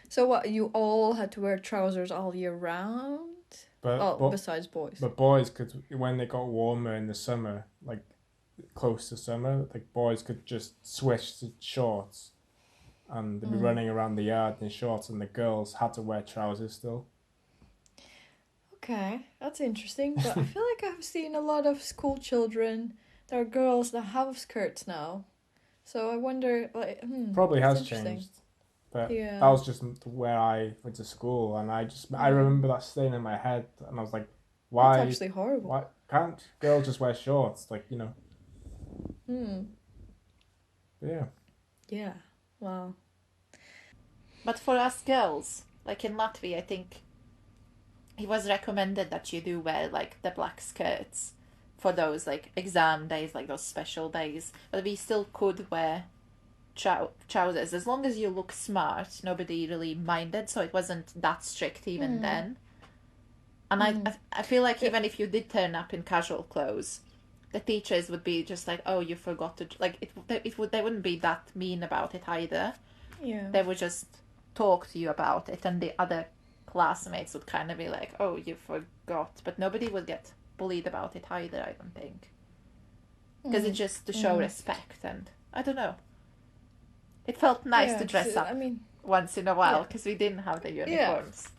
So what, you all had to wear trousers all year round? But besides boys. But boys could, when they got warmer in the summer, like close to summer, like boys could just switch to shorts and they'd be running around the yard in shorts, and the girls had to wear trousers still. Okay, that's interesting. But I feel like I've seen a lot of school children. There are girls that have skirts now. So I wonder, like, Probably has changed. But yeah. that was just where I went to school, and I remember that staying in my head, and I was like, why? That's actually horrible. Why can't girls just wear shorts? Like, you know. Yeah. Yeah. Wow. But for us girls, like in Latvia, I think it was recommended that you do wear like the black skirts for those like exam days, like those special days. But we still could wear trousers as long as you look smart. Nobody really minded, so it wasn't that strict even then. And I feel like even if you did turn up in casual clothes, the teachers would be just like, oh, you forgot to, like, they wouldn't be that mean about it either. Yeah. They would just talk to you about it, and the other classmates would kind of be like, oh, you forgot. But nobody would get bullied about it either, I don't think. Because it's just to show respect, and I don't know. It felt nice to dress up once in a while, because we didn't have the uniforms.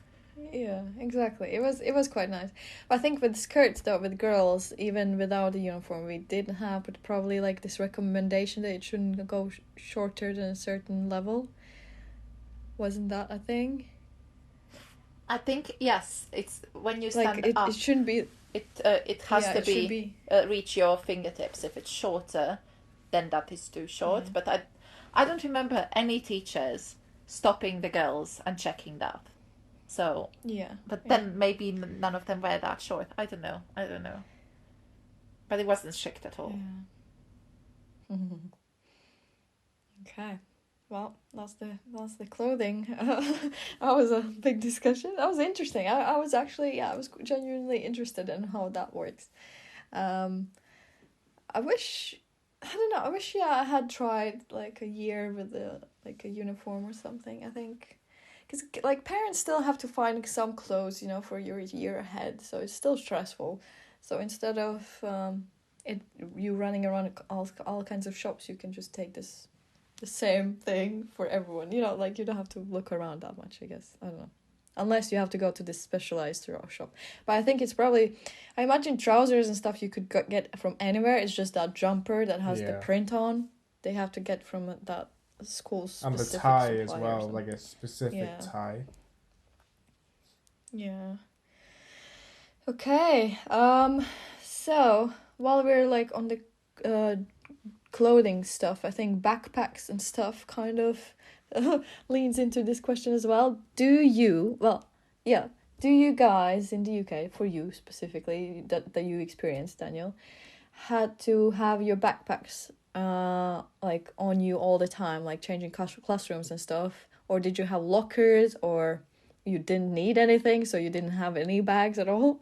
Yeah, exactly. It was quite nice. But I think with skirts though, with girls, even without a uniform, we did have but probably like this recommendation that it shouldn't go shorter than a certain level. Wasn't that a thing? I think yes. It's when you stand up. It shouldn't be. It has to be reach your fingertips. If it's shorter, then that is too short. But I don't remember any teachers stopping the girls and checking that. So but then maybe none of them wear that short. I don't know. But it wasn't strict at all. Yeah. Okay. Well, that's the clothing. That was a big discussion. That was interesting. I was actually I was genuinely interested in how that works. I wish I had tried like a year with a uniform or something. I think because like parents still have to find some clothes, for your year ahead, so it's still stressful. So instead of you running around all kinds of shops, you can just take the same thing for everyone. Like you don't have to look around that much, I guess. I don't know. Unless you have to go to this specialized shop. But I think it's probably... I imagine trousers and stuff you could get from anywhere. It's just that jumper that has the print on. They have to get from that school specific. And the tie as well, like a specific tie. Yeah. Okay. So, while we're like on the clothing stuff, I think backpacks and stuff kind of leans into this question as well. Do you guys in the UK, for you specifically, that you experienced, Daniel, had to have your backpacks like on you all the time, like changing classrooms and stuff? Or did you have lockers, or you didn't need anything, so you didn't have any bags at all?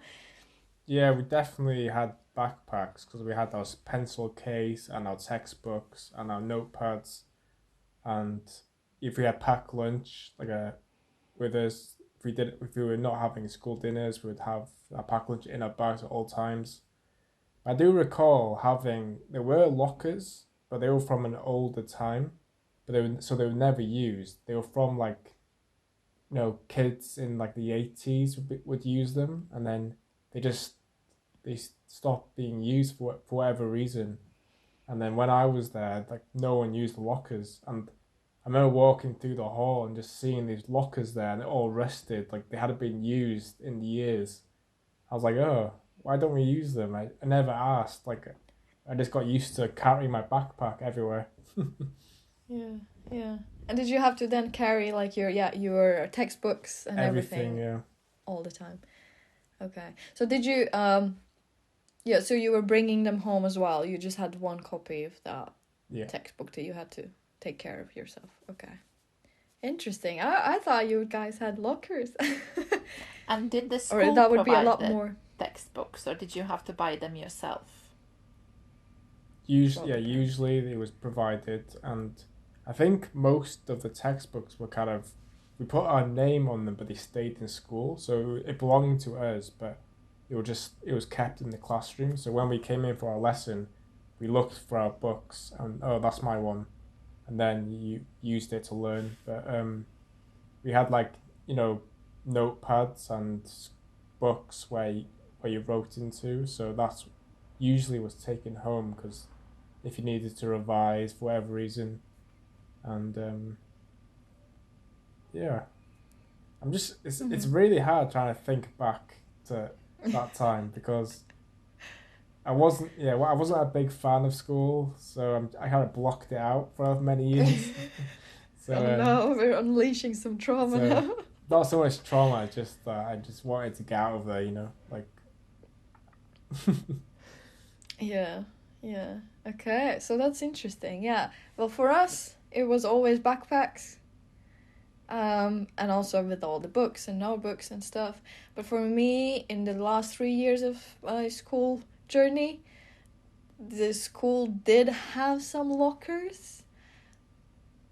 Yeah, we definitely had backpacks because we had our pencil case and our textbooks and our notepads, and if we had packed lunch with us, if we were not having school dinners, we would have a packed lunch in our bags at all times. I do recall there were lockers, but they were from an older time, but they were never used. They were from like, kids in like the 80s would use them, and then they stopped being used for whatever reason. And then when I was there, like no one used the lockers, and I remember walking through the hall and just seeing these lockers there, and they're all rusted, like they hadn't been used in years. I was like, oh, why don't we use them? I never asked. Like, I just got used to carrying my backpack everywhere. Yeah. And did you have to then carry like your textbooks and everything all the time? Okay. So did you so you were bringing them home as well. You just had one copy of that textbook that you had to take care of yourself. Okay. Interesting. I thought you guys had lockers. And did the Or school that would be a provide lot the more. textbooks, or did you have to buy them yourself? Usually it was provided, and I think most of the textbooks were kind of, we put our name on them, but they stayed in school, so it belonged to us, but it was kept in the classroom. So when we came in for our lesson, we looked for our books, and oh, that's my one, and then you used it to learn. But we had like, you know, notepads and books where you wrote into, so that's usually was taken home because if you needed to revise for whatever reason. And yeah, it's really hard trying to think back to that time because I wasn't a big fan of school, so I kind of blocked it out for many years. So Oh no, we're unleashing some trauma so now. not so much trauma, just that I just wanted to get out of there, you know, like. Yeah, yeah. Okay, so that's interesting. Yeah. Well, for us, it was always backpacks. And also with all the books and notebooks and stuff. But for me, in the last 3 years of my school journey, the school did have some lockers,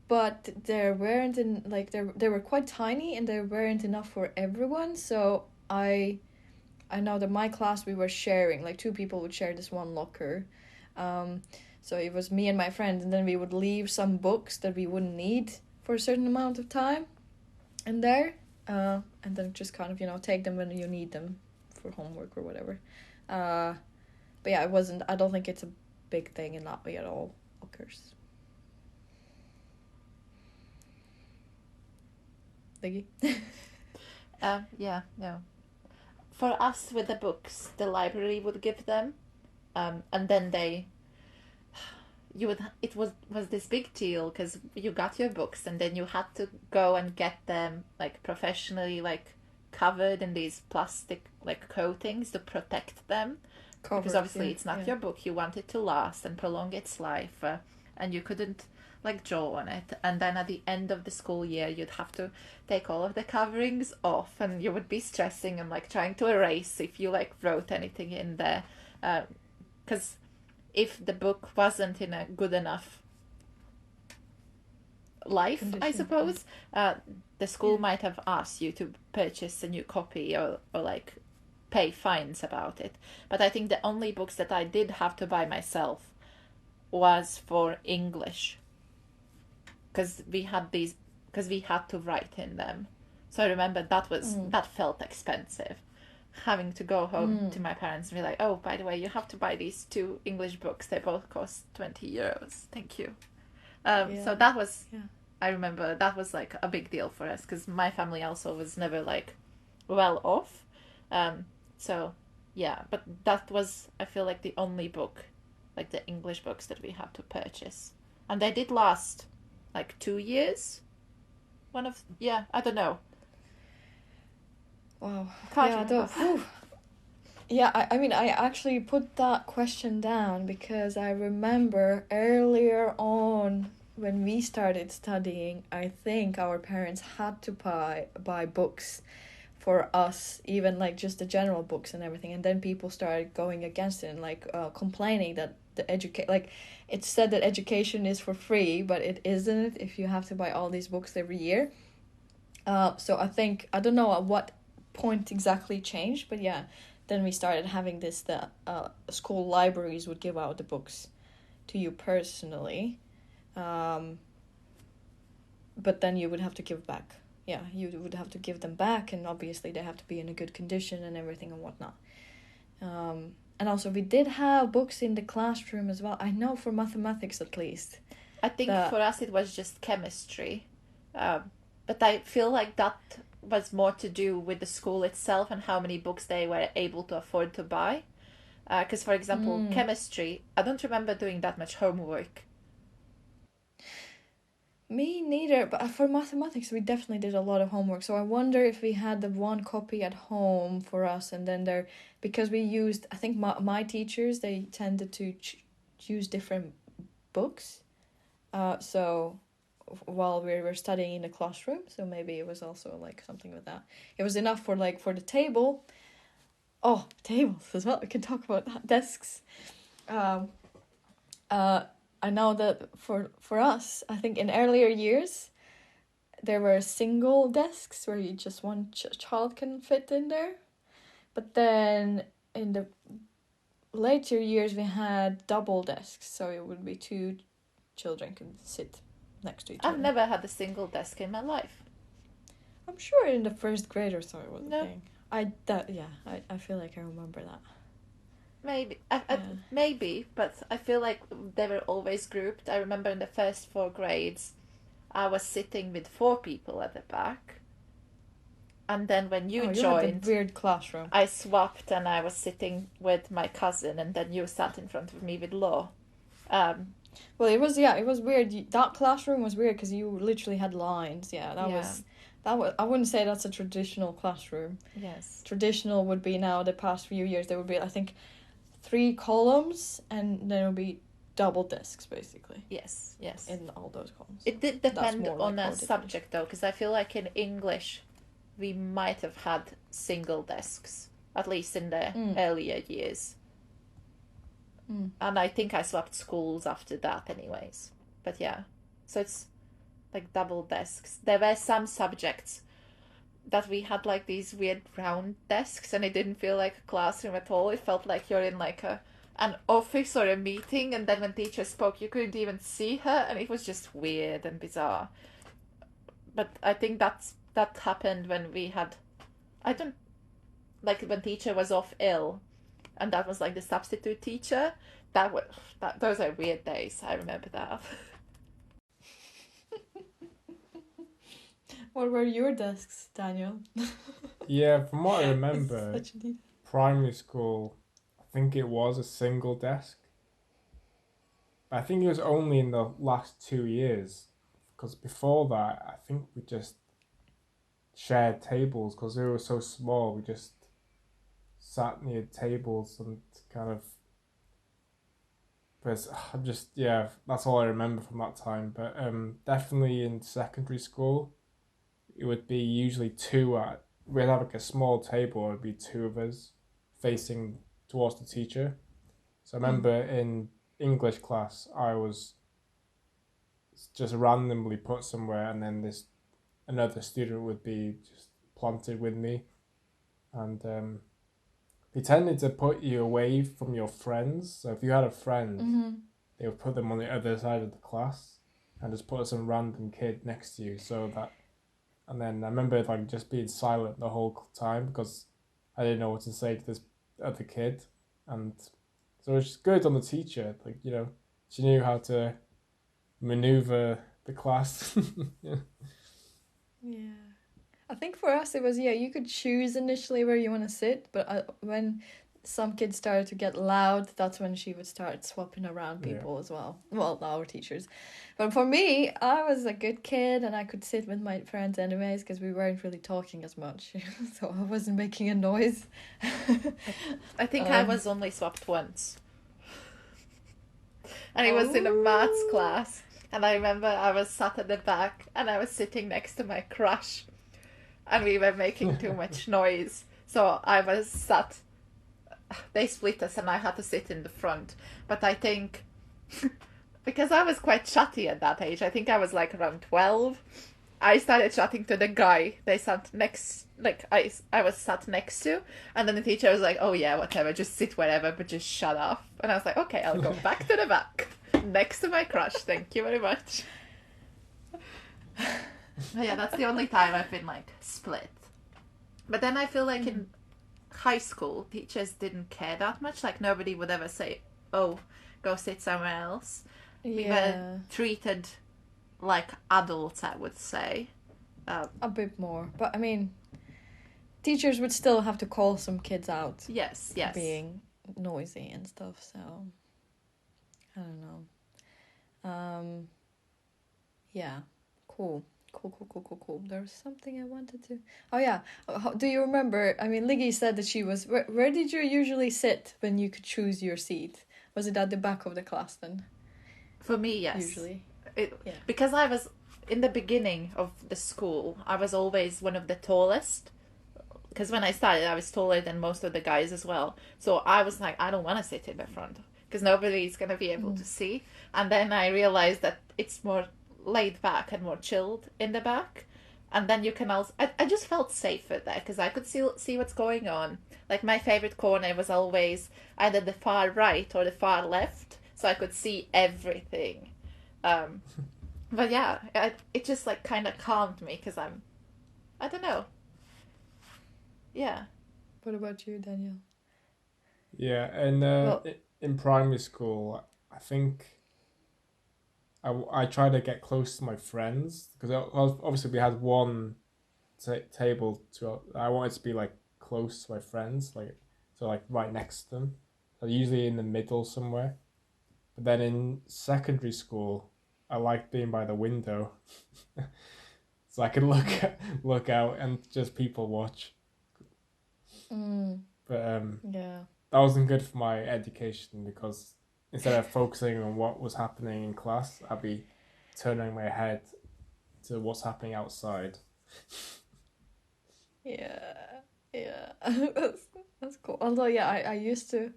but there weren't in like they were quite tiny and they weren't enough for everyone. So I know that my class we were sharing, like two people would share this one locker. Um, so it was me and my friend, and then we would leave some books that we wouldn't need for a certain amount of time in there, and then just kind of take them when you need them for homework or whatever. But yeah, it wasn't. I don't think it's a big thing in Latvia at all. Lockers. Liggy. Yeah, no. For us with the books, the library would give them, and then it was this big deal because you got your books and then you had to go and get them like professionally like covered in these plastic like coatings to protect them. Covers, because obviously yeah, it's not yeah. your book, you want it to last and prolong its life, and you couldn't like draw on it, and then at the end of the school year you'd have to take all of the coverings off, and you would be stressing and like trying to erase if you like wrote anything in there, because if the book wasn't in a good enough life, Condition, I suppose, the school might have asked you to purchase a new copy or like pay fines about it. But I think the only books that I did have to buy myself was for English, because we had to write in them. So I remember that felt expensive, having to go home to my parents and be like, oh, by the way, you have to buy these 2 English books, they both cost 20 euros, thank you. So that was, I remember that was like a big deal for us because my family also was never like well off. So yeah, but that was, I feel like, the only book, like the English books that we had to purchase, and they did last like 2 years. I don't know. Wow. Can't remember. I mean, I actually put that question down because I remember earlier on when we started studying, I think our parents had to buy books for us, even like just the general books and everything, and then people started going against it and like complaining that it said that education is for free, but it isn't if you have to buy all these books every year. So I don't know at what point exactly changed, but yeah, then we started having this that school libraries would give out the books to you personally, but then you would have to give back. Yeah, you would have to give them back, and obviously they have to be in a good condition and everything and whatnot. And also we did have books in the classroom as well. I know for mathematics at least. I think for us it was just chemistry, but I feel like that was more to do with the school itself and how many books they were able to afford to buy. Because, for example, chemistry, I don't remember doing that much homework. Me neither, but for mathematics we definitely did a lot of homework. So I wonder if we had the one copy at home for us, and then because we used, I think my teachers, they tended to use different books. So while we were studying in the classroom, so maybe it was also like something with that. It was enough for the table. Oh, tables as well. We can talk about that. Desks. I know that for us, I think in earlier years, there were single desks where you just one child can fit in there. But then in the later years, we had double desks, so it would be two children can sit next to each other. I've never had a single desk in my life. I'm sure in the first grade or so it was No. a thing. I feel like I remember that. Maybe, maybe, but I feel like they were always grouped. I remember in the first 4 grades, I was sitting with 4 people at the back, and then when you joined, had the weird classroom. I swapped and I was sitting with my cousin, and then you sat in front of me with Law. Well, it was weird. That classroom was weird because you literally had lines. Yeah, that was. I wouldn't say that's a traditional classroom. Yes. Traditional would be now the past few years there would be, I think, 3 columns and there would be double desks basically. Yes. In all those columns. It did depend on a subject though, because I feel like in English we might have had single desks, at least in the earlier years. And I think I swapped schools after that anyways. But yeah, so it's like double desks. There were some subjects that we had like these weird round desks, and it didn't feel like a classroom at all. It felt like you're in like an office or a meeting, and then when teacher spoke you couldn't even see her, and it was just weird and bizarre. But I think that happened when we had, I don't, like when teacher was off ill, and that was like the substitute teacher. Those are weird days. I remember that. What were your desks, Daniel? Yeah, from what I remember, primary school, I think it was a single desk. I think it was only in the last 2 years, because before that, I think we just shared tables because they were so small. We just sat near tables and kind of. But I'm just, yeah, that's all I remember from that time. But definitely in secondary school, it would be usually 2 we'd have like a small table, it would be 2 of us facing towards the teacher. So I remember in English class, I was just randomly put somewhere, and then another student would be just planted with me. And they tended to put you away from your friends. So if you had a friend, they would put them on the other side of the class and just put some random kid next to you, so that. And then I remember like just being silent the whole time because I didn't know what to say to this other kid, and so it was just good on the teacher. Like, you know, she knew how to maneuver the class. Yeah. I think for us it was, you could choose initially where you want to sit, but when some kids started to get loud, that's when she would start swapping around people as well. Well, our teachers. But for me, I was a good kid and I could sit with my friends anyways because we weren't really talking as much. So I wasn't making a noise. I think I was only swapped once. And it was in a maths class. And I remember I was sat at the back and I was sitting next to my crush. And we were making too much noise. So I was sat... They split us and I had to sit in the front. But I think... because I was quite chatty at that age. I think I was like around 12. I started chatting to the guy they sat next... Like, I was sat next to. And then the teacher was like, oh yeah, whatever. Just sit wherever, but just shut up. And I was like, okay, I'll go back to the back. Next to my crush. Thank you very much. Yeah, that's the only time I've been like split. But then I feel like in high school, teachers didn't care that much. Like nobody would ever say, oh, go sit somewhere else. We were treated like adults, I would say. A bit more. But I mean, teachers would still have to call some kids out. Yes. For being noisy and stuff, so I don't know. Yeah, cool. There was something I wanted to... Oh, yeah. Do you remember... I mean, Liggy said that she was... Where did you usually sit when you could choose your seat? Was it at the back of the class then? For me, yes. Usually. Because I was in the beginning of the school, I was always one of the tallest. Because when I started, I was taller than most of the guys as well. So I was like, I don't want to sit in the front because nobody's going to be able to see. And then I realized that it's more laid back and more chilled in the back. And then you can also... I just felt safer there because I could see what's going on. Like, my favorite corner was always either the far right or the far left. So I could see everything. But yeah, it just, like, kind of calmed me because I don't know. Yeah. What about you, Daniel? Yeah, and in primary school, I think I tried to get close to my friends because obviously we had one table to. I wanted to be like close to my friends, like so like right next to them. So usually in the middle somewhere. But then in secondary school, I liked being by the window, so I could look out and just people watch. But Yeah. that wasn't good for my education because instead of focusing on what was happening in class, I'd be turning my head to what's happening outside. Yeah. That's cool. Although, yeah, I used to...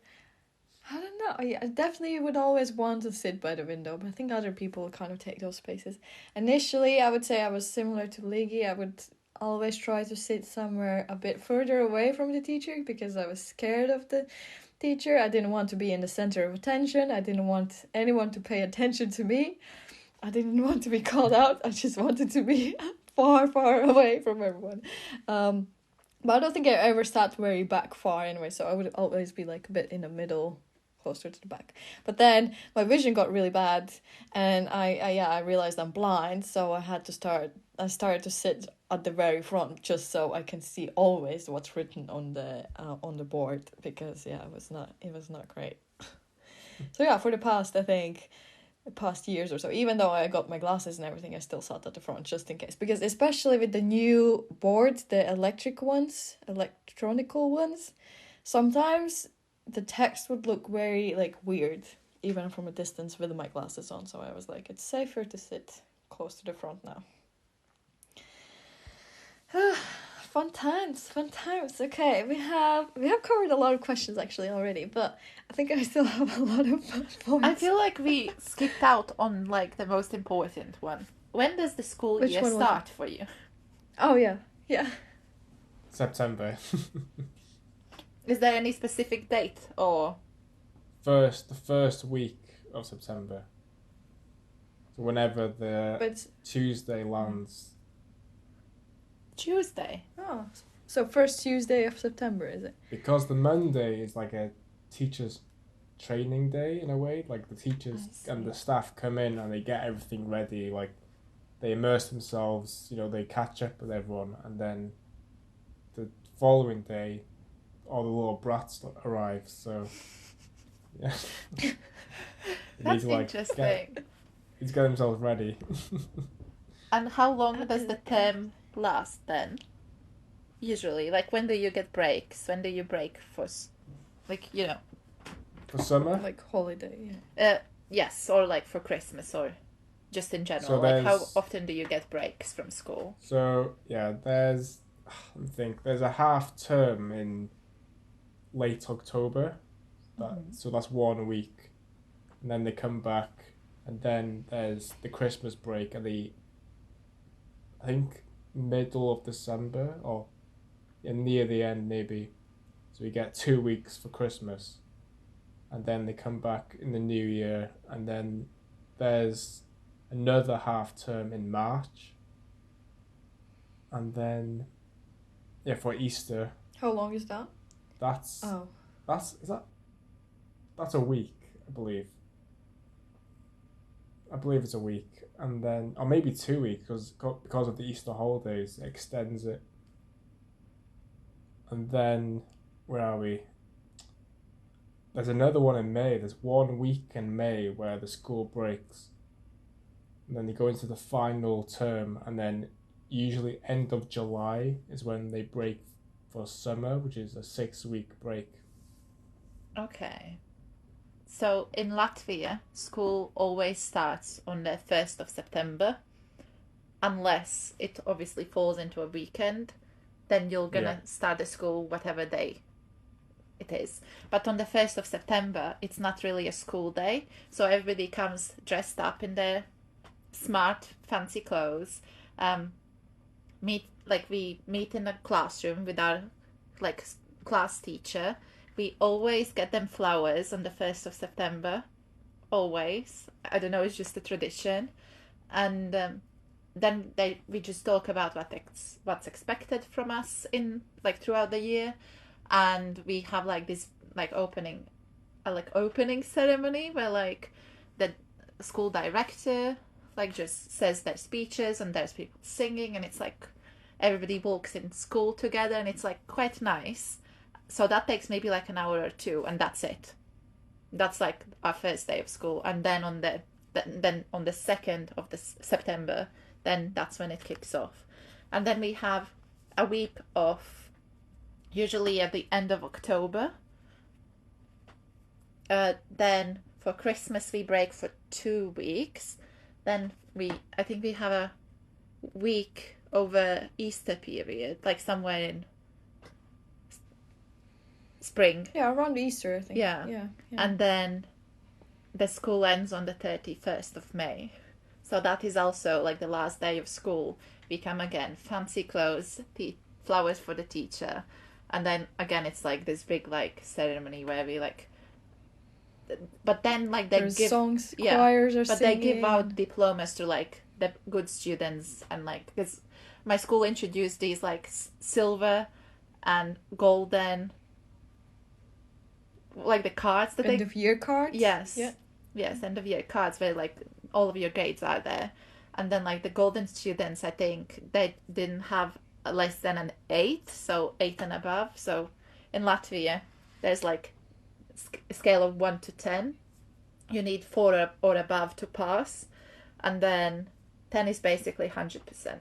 I don't know. I definitely would always want to sit by the window, but I think other people kind of take those spaces. Initially, I would say I was similar to Liggy. I would always try to sit somewhere a bit further away from the teacher because I was scared of the teacher. I didn't want to be in the center of attention. I didn't want anyone to pay attention to me. I didn't want to be called out. I just wanted to be far, far away from everyone. But I don't think I ever sat very back far anyway, so I would always be like a bit in the middle, closer to the back. But then my vision got really bad, and I realized I'm blind, so I started to sit at the very front just so I can see always what's written on the board, because it was not great. So yeah, for the past years or so, even though I got my glasses and everything, I still sat at the front just in case, because especially with the new boards, the electronical ones, sometimes the text would look very like weird even from a distance with my glasses on, so I was like, it's safer to sit close to the front now. Fun times. Okay, we have covered a lot of questions actually already, but I think I still have a lot of points. I feel like we skipped out on like the most important one. When does the school year start for you? Oh yeah. September. Is there any specific date or? The first week of September. So whenever the Tuesday lands. Tuesday? Oh, so first Tuesday of September, is it? Because the Monday is like a teacher's training day in a way. Like the teachers and the staff come in and they get everything ready. Like they immerse themselves, they catch up with everyone, and then the following day, all the little brats arrive. So yeah, that's interesting. He's got themselves ready. And how long does the term last then? Usually, like when do you get breaks? When do you break for, for summer? Like holiday, yeah. Yes, or like for Christmas or just in general. So like how often do you get breaks from school? So yeah, there's a half term in late October. So that's 1 week, and then they come back, and then there's the Christmas break and I think middle of December or near the end maybe. So we get 2 weeks for Christmas, and then they come back in the new year, and then there's another half term in March, and then for Easter. How long is that? That's a week, I believe. I believe it's a week, and then or maybe 2 weeks because of the Easter holidays, it extends it. And then where are we? There's another one in May. There's 1 week in May where the school breaks, and then they go into the final term, and then usually end of July is when they break for summer, which is a 6-week break. Okay. So in Latvia, school always starts on the 1st of September, unless it obviously falls into a weekend, then you're gonna start the school whatever day it is. But on the 1st of September, it's not really a school day, so everybody comes dressed up in their smart, fancy clothes. We meet in a classroom with our like class teacher. We always get them flowers on the 1st of September. Always. I don't know, it's just a tradition. And then we just talk about what's expected from us in like throughout the year, and we have like this like opening ceremony where like the school director like just says their speeches and there's people singing and it's like everybody walks in school together and it's like quite nice. So that takes maybe like an hour or two and that's it. That's like our first day of school, and then on the 2nd of September, then that's when it kicks off. And then we have a week off, usually at the end of October. Then for Christmas we break for 2 weeks. Then I think we have a week over Easter period, like somewhere in spring. Yeah, around Easter, I think. Yeah. And then the school ends on the 31st of May. So that is also like the last day of school. We come again, fancy clothes, flowers for the teacher. And then again, it's like this big like ceremony where we like, but then like they There's give songs, choirs are but singing. they give out diplomas to like the good students, and like because my school introduced these like silver and golden like the cards that end of year cards. Yes, end of year cards where like all of your grades are there, and then like the golden students, I think they didn't have less than an 8, so 8 and above. So in Latvia, there's like a scale of 1 to 10. You need 4 or above to pass, and then 10 is basically 100%,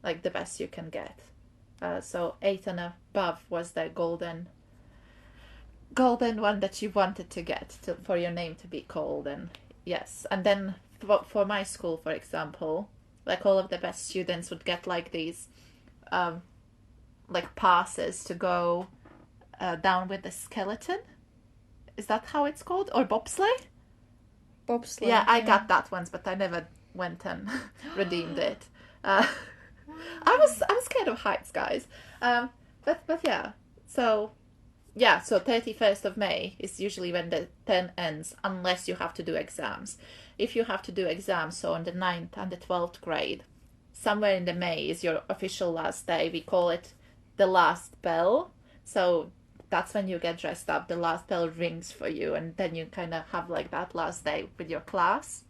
like the best you can get. So 8 and above was the golden one that you wanted to get for your name to be called. And yes, and then for my school, for example, like all of the best students would get like these like passes to go down with the skeleton. Is that how it's called? Or bobsleigh? Yeah, I got that once, but I never went and redeemed it. I was scared of heights, guys. But yeah, so 31st of May is usually when the term ends, unless you have to do exams. If you have to do exams, so on the 9th and the 12th grade, somewhere in the May is your official last day. We call it the last bell. So that's when you get dressed up. The last bell rings for you, and then you kind of have like that last day with your class.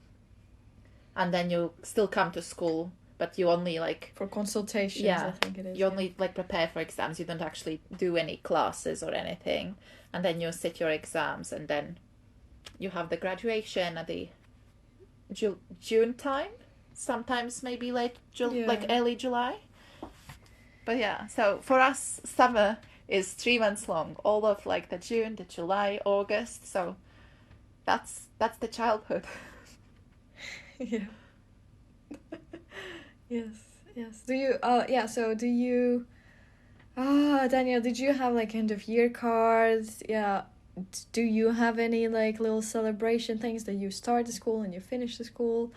And then you still come to school, but you only like for consultations. I think it is. You only like prepare for exams. You don't actually do any classes or anything, and then you sit your exams, and then you have the graduation at the June time. Sometimes maybe like early July. But yeah, so for us, summer is 3 months long, all of like the June, the July, August. So that's the childhood. Yeah. Yes. Do you Daniel, did you have like end of year cards? Yeah. Do you have any like little celebration things that you start the school and you finish the school,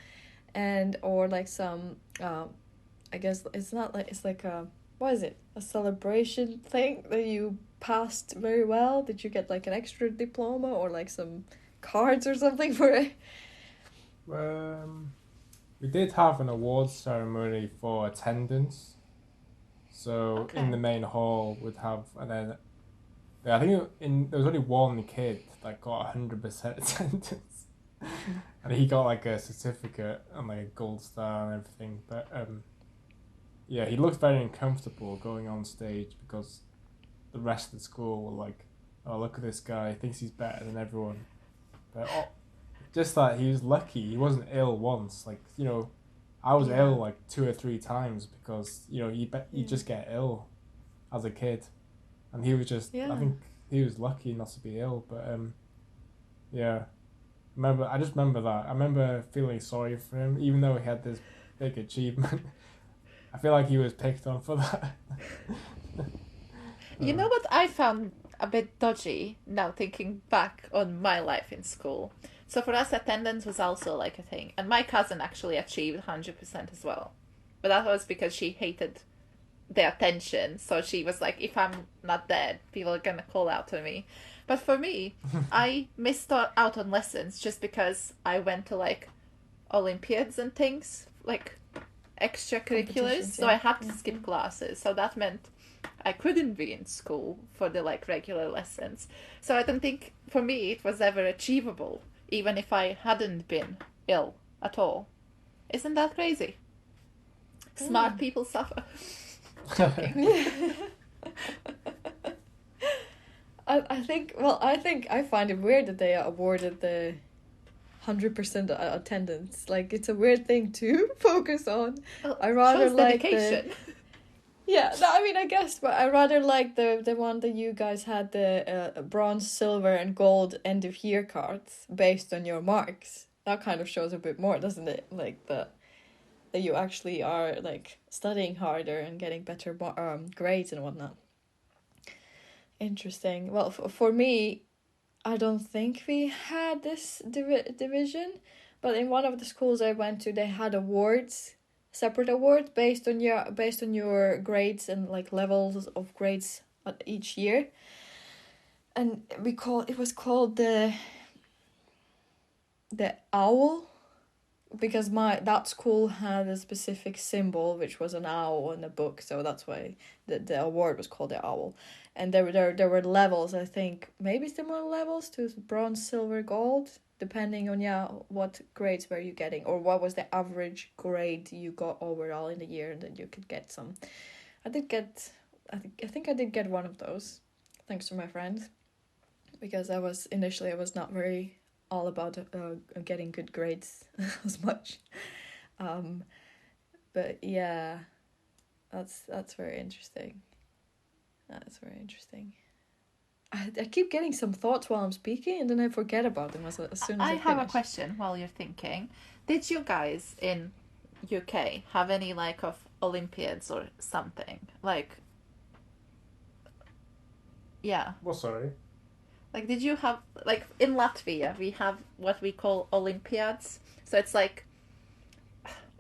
and or like some I guess it's not like, it's like a, what is it, a celebration thing that you passed very well? Did you get like an extra diploma or like some cards or something for it? We did have an awards ceremony for attendance. So in the main hall we'd have, and then I think there was only one kid that got 100% attendance, and he got like a certificate and like a gold star and everything. But yeah, he looked very uncomfortable going on stage because the rest of the school were like, "Oh, look at this guy! He thinks he's better than everyone." But just that he was lucky. He wasn't ill once. Like, you know, I was ill like 2 or 3 times because, you know, you just get ill as a kid, and he was just. I think he was lucky not to be ill. But I just remember that. I remember feeling sorry for him, even though he had this big achievement. I feel like he was picked on for that. You know what I found a bit dodgy now thinking back on my life in school? So for us, attendance was also like a thing. And my cousin actually achieved 100% as well. But that was because she hated the attention. So she was like, if I'm not there, people are going to call out to me. But for me, I missed out on lessons just because I went to like Olympiads and things, like extracurriculars. So I had to skip classes. So that meant I couldn't be in school for the like regular lessons. So I don't think for me it was ever achievable, even if I hadn't been ill at all. Isn't that crazy? Smart people suffer. I think I find it weird that they awarded the 100% attendance. Like, it's a weird thing to focus on. Well, I rather shows like dedication. Yeah, no, I mean, I guess, but I rather like the one that you guys had, the bronze, silver, and gold end of year cards based on your marks. That kind of shows a bit more, doesn't it? Like that you actually are like studying harder and getting better grades and whatnot. Interesting. Well, for me, I don't think we had this division, but in one of the schools I went to, they had awards, separate awards based on your grades and like levels of grades each year. And it was called the owl, because that school had a specific symbol which was an owl in the book, so that's why the award was called the owl. And there were levels, I think, maybe similar levels to bronze, silver, gold, depending on what grades were you getting, or what was the average grade you got overall in the year, and then you could get some. I think I did get one of those, thanks to my friend, because I was not very all about getting good grades as much, but yeah, that's very interesting. That's very interesting. I keep getting some thoughts while I'm speaking, and then I forget about them as soon as I have finish. a question while you're thinking. Did you guys in UK have any like of Olympiads or something? Like, yeah. Well, sorry. Like, did you have, like, in Latvia, we have what we call Olympiads. So it's like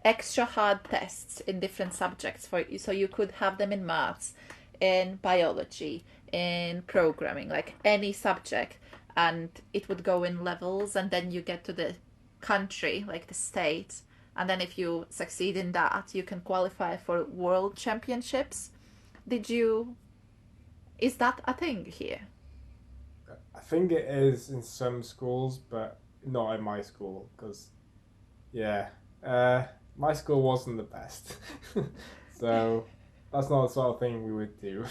extra hard tests in different subjects for you. So you could have them in maths, in biology, in programming, like any subject. And it would go in levels, and then you get to the country, like the state. And then if you succeed in that, you can qualify for world championships. Is that a thing here? I think it is in some schools, but not in my school, because, my school wasn't the best. So that's not the sort of thing we would do.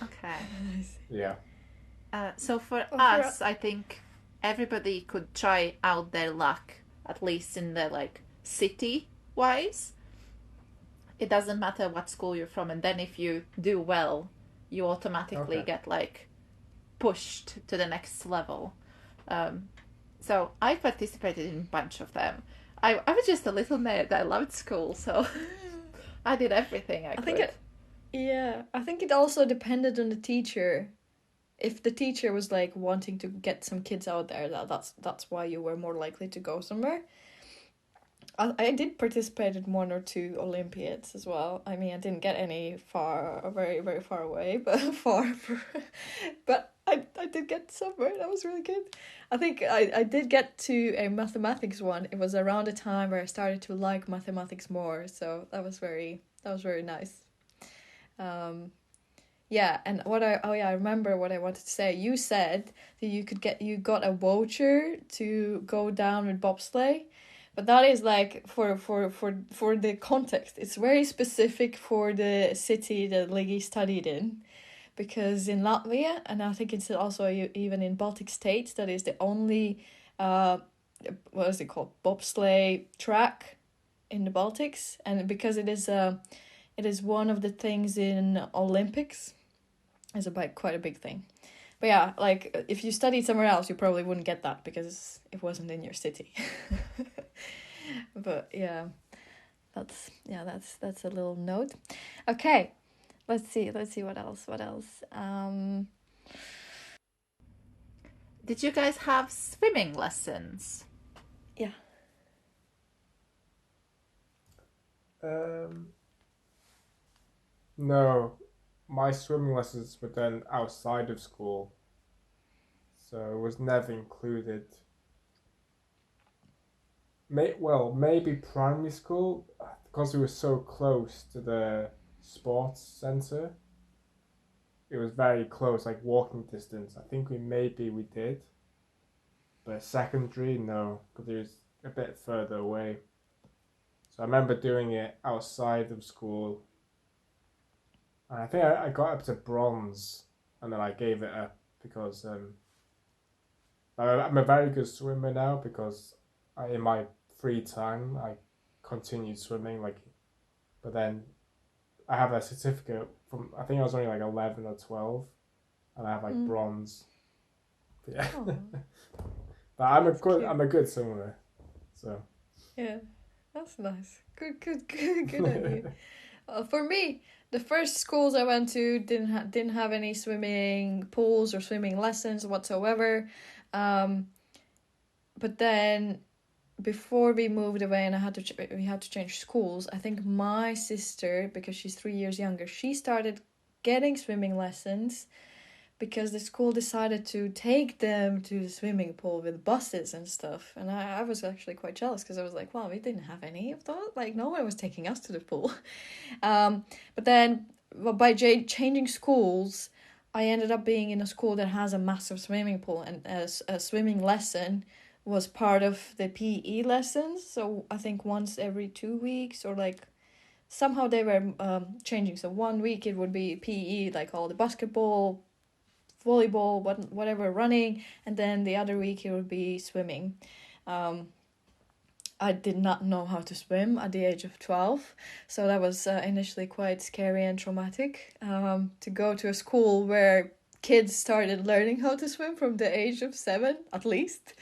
Okay. Yeah. So for us, I think everybody could try out their luck, at least in the like city-wise. It doesn't matter what school you're from, and then if you do well, you automatically get like pushed to the next level. So I participated in a bunch of them. I was just a little nerd. I loved school, so I did everything I could. I think it also depended on the teacher. If the teacher was like wanting to get some kids out there, that's why you were more likely to go somewhere. I did participate in 1 or 2 Olympiads as well. I mean, I didn't get any very, very far away, but but I did get somewhere. That was really good. I think I did get to a mathematics one. It was around the time where I started to like mathematics more, so that was very nice. Yeah, and I remember what I wanted to say. You said that you got a voucher to go down with bobsleigh. But that is like for the context. It's very specific for the city that Ligi studied in, because in Latvia, and I think it's also even in Baltic states, that is the only what is it called, bobsleigh track in the Baltics, and because it is one of the things in Olympics, it's quite a big thing. But yeah, like if you studied somewhere else, you probably wouldn't get that because it wasn't in your city. But yeah, that's a little note. Okay, let's see what else. Did you guys have swimming lessons? Yeah. No, my swimming lessons were done outside of school, so it was never included. Maybe primary school, because we were so close to the sports centre. It was very close, like walking distance. I think we did, but secondary, no, because it was a bit further away. So I remember doing it outside of school. And I think I got up to bronze, and then I gave it up because I'm a very good swimmer now because in my free time I continued swimming. But then I have a certificate from, I think I was only like 11 or 12, and I have like bronze. But yeah, but I'm a good swimmer, so yeah, that's nice. Good on you. For me, the first schools I went to didn't have any swimming pools or swimming lessons whatsoever. But then before we moved away and we had to change schools, I think my sister, because she's 3 years younger, she started getting swimming lessons because the school decided to take them to the swimming pool with buses and stuff. And I was actually quite jealous because I was like, wow, we didn't have any of those. Like, no one was taking us to the pool. But then by changing schools, I ended up being in a school that has a massive swimming pool, and a swimming lesson was part of the PE lessons. So I think once every 2 weeks, or like somehow they were changing. So 1 week it would be PE, like all the basketball, volleyball, whatever, running, and then the other week it would be swimming. I did not know how to swim at the age of 12, so that was initially quite scary and traumatic, to go to a school where kids started learning how to swim from the age of 7 at least.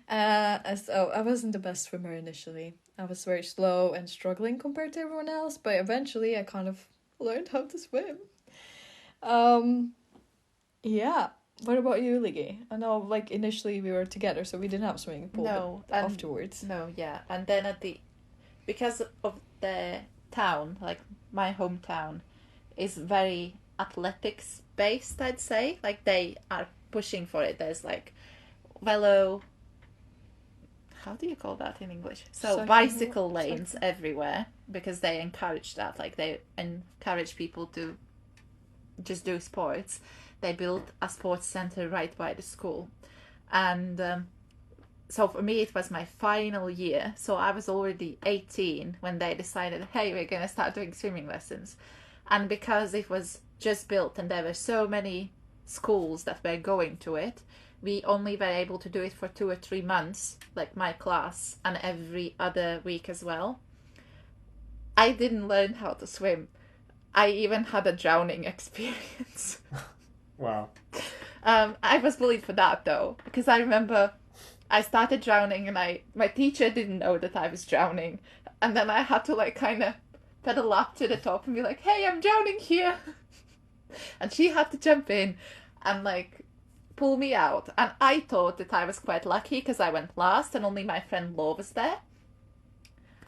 So I wasn't the best swimmer initially. I was very slow and struggling compared to everyone else, but eventually I kind of learned how to swim. Yeah. What about you, Liggy? I know, like, initially we were together, so we didn't have swimming pool. No, but afterwards. No, yeah. And then because of the town, like my hometown, is very athletics based, I'd say. Like, they are pushing for it. There's like how do you call that in English? So bicycle lanes everywhere, because they encourage that. Like, they encourage people to just do sports. They built a sports center right by the school. And so for me, it was my final year. So I was already 18 when they decided, hey, we're going to start doing swimming lessons. And because it was just built and there were so many schools that were going to it, we only were able to do it for 2 or 3 months, like my class, and every other week as well. I didn't learn how to swim. I even had a drowning experience. Wow. I was bullied for that though, because I remember I started drowning and my teacher didn't know that I was drowning, and then I had to like kind of pedal up to the top and be like, hey, I'm drowning here. And she had to jump in and like pull me out, and I thought that I was quite lucky because I went last and only my friend Law was there.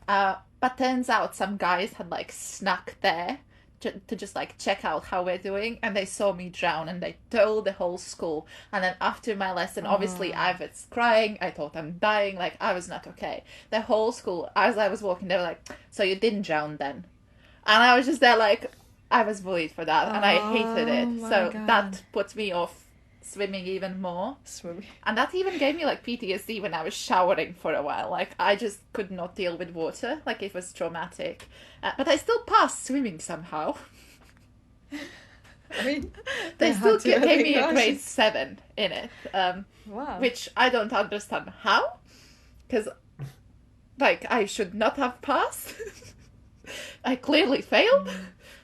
But turns out some guys had like snuck there to just like check out how we're doing, and they saw me drown and they told the whole school. And then after my lesson, obviously I was crying, I thought I'm dying, like I was not okay. The whole school, as I was walking, they were like, so you didn't drown then? And I was just there like, I was bullied for that, and I hated it. So God. That put me off swimming even more. And that even gave me like PTSD when I was showering for a while. Like, I just could not deal with water. Like, it was traumatic. But I still passed swimming somehow. I mean, they still gave me a grade 7 in it. Wow. Which I don't understand how. Because, like, I should not have passed. I clearly failed.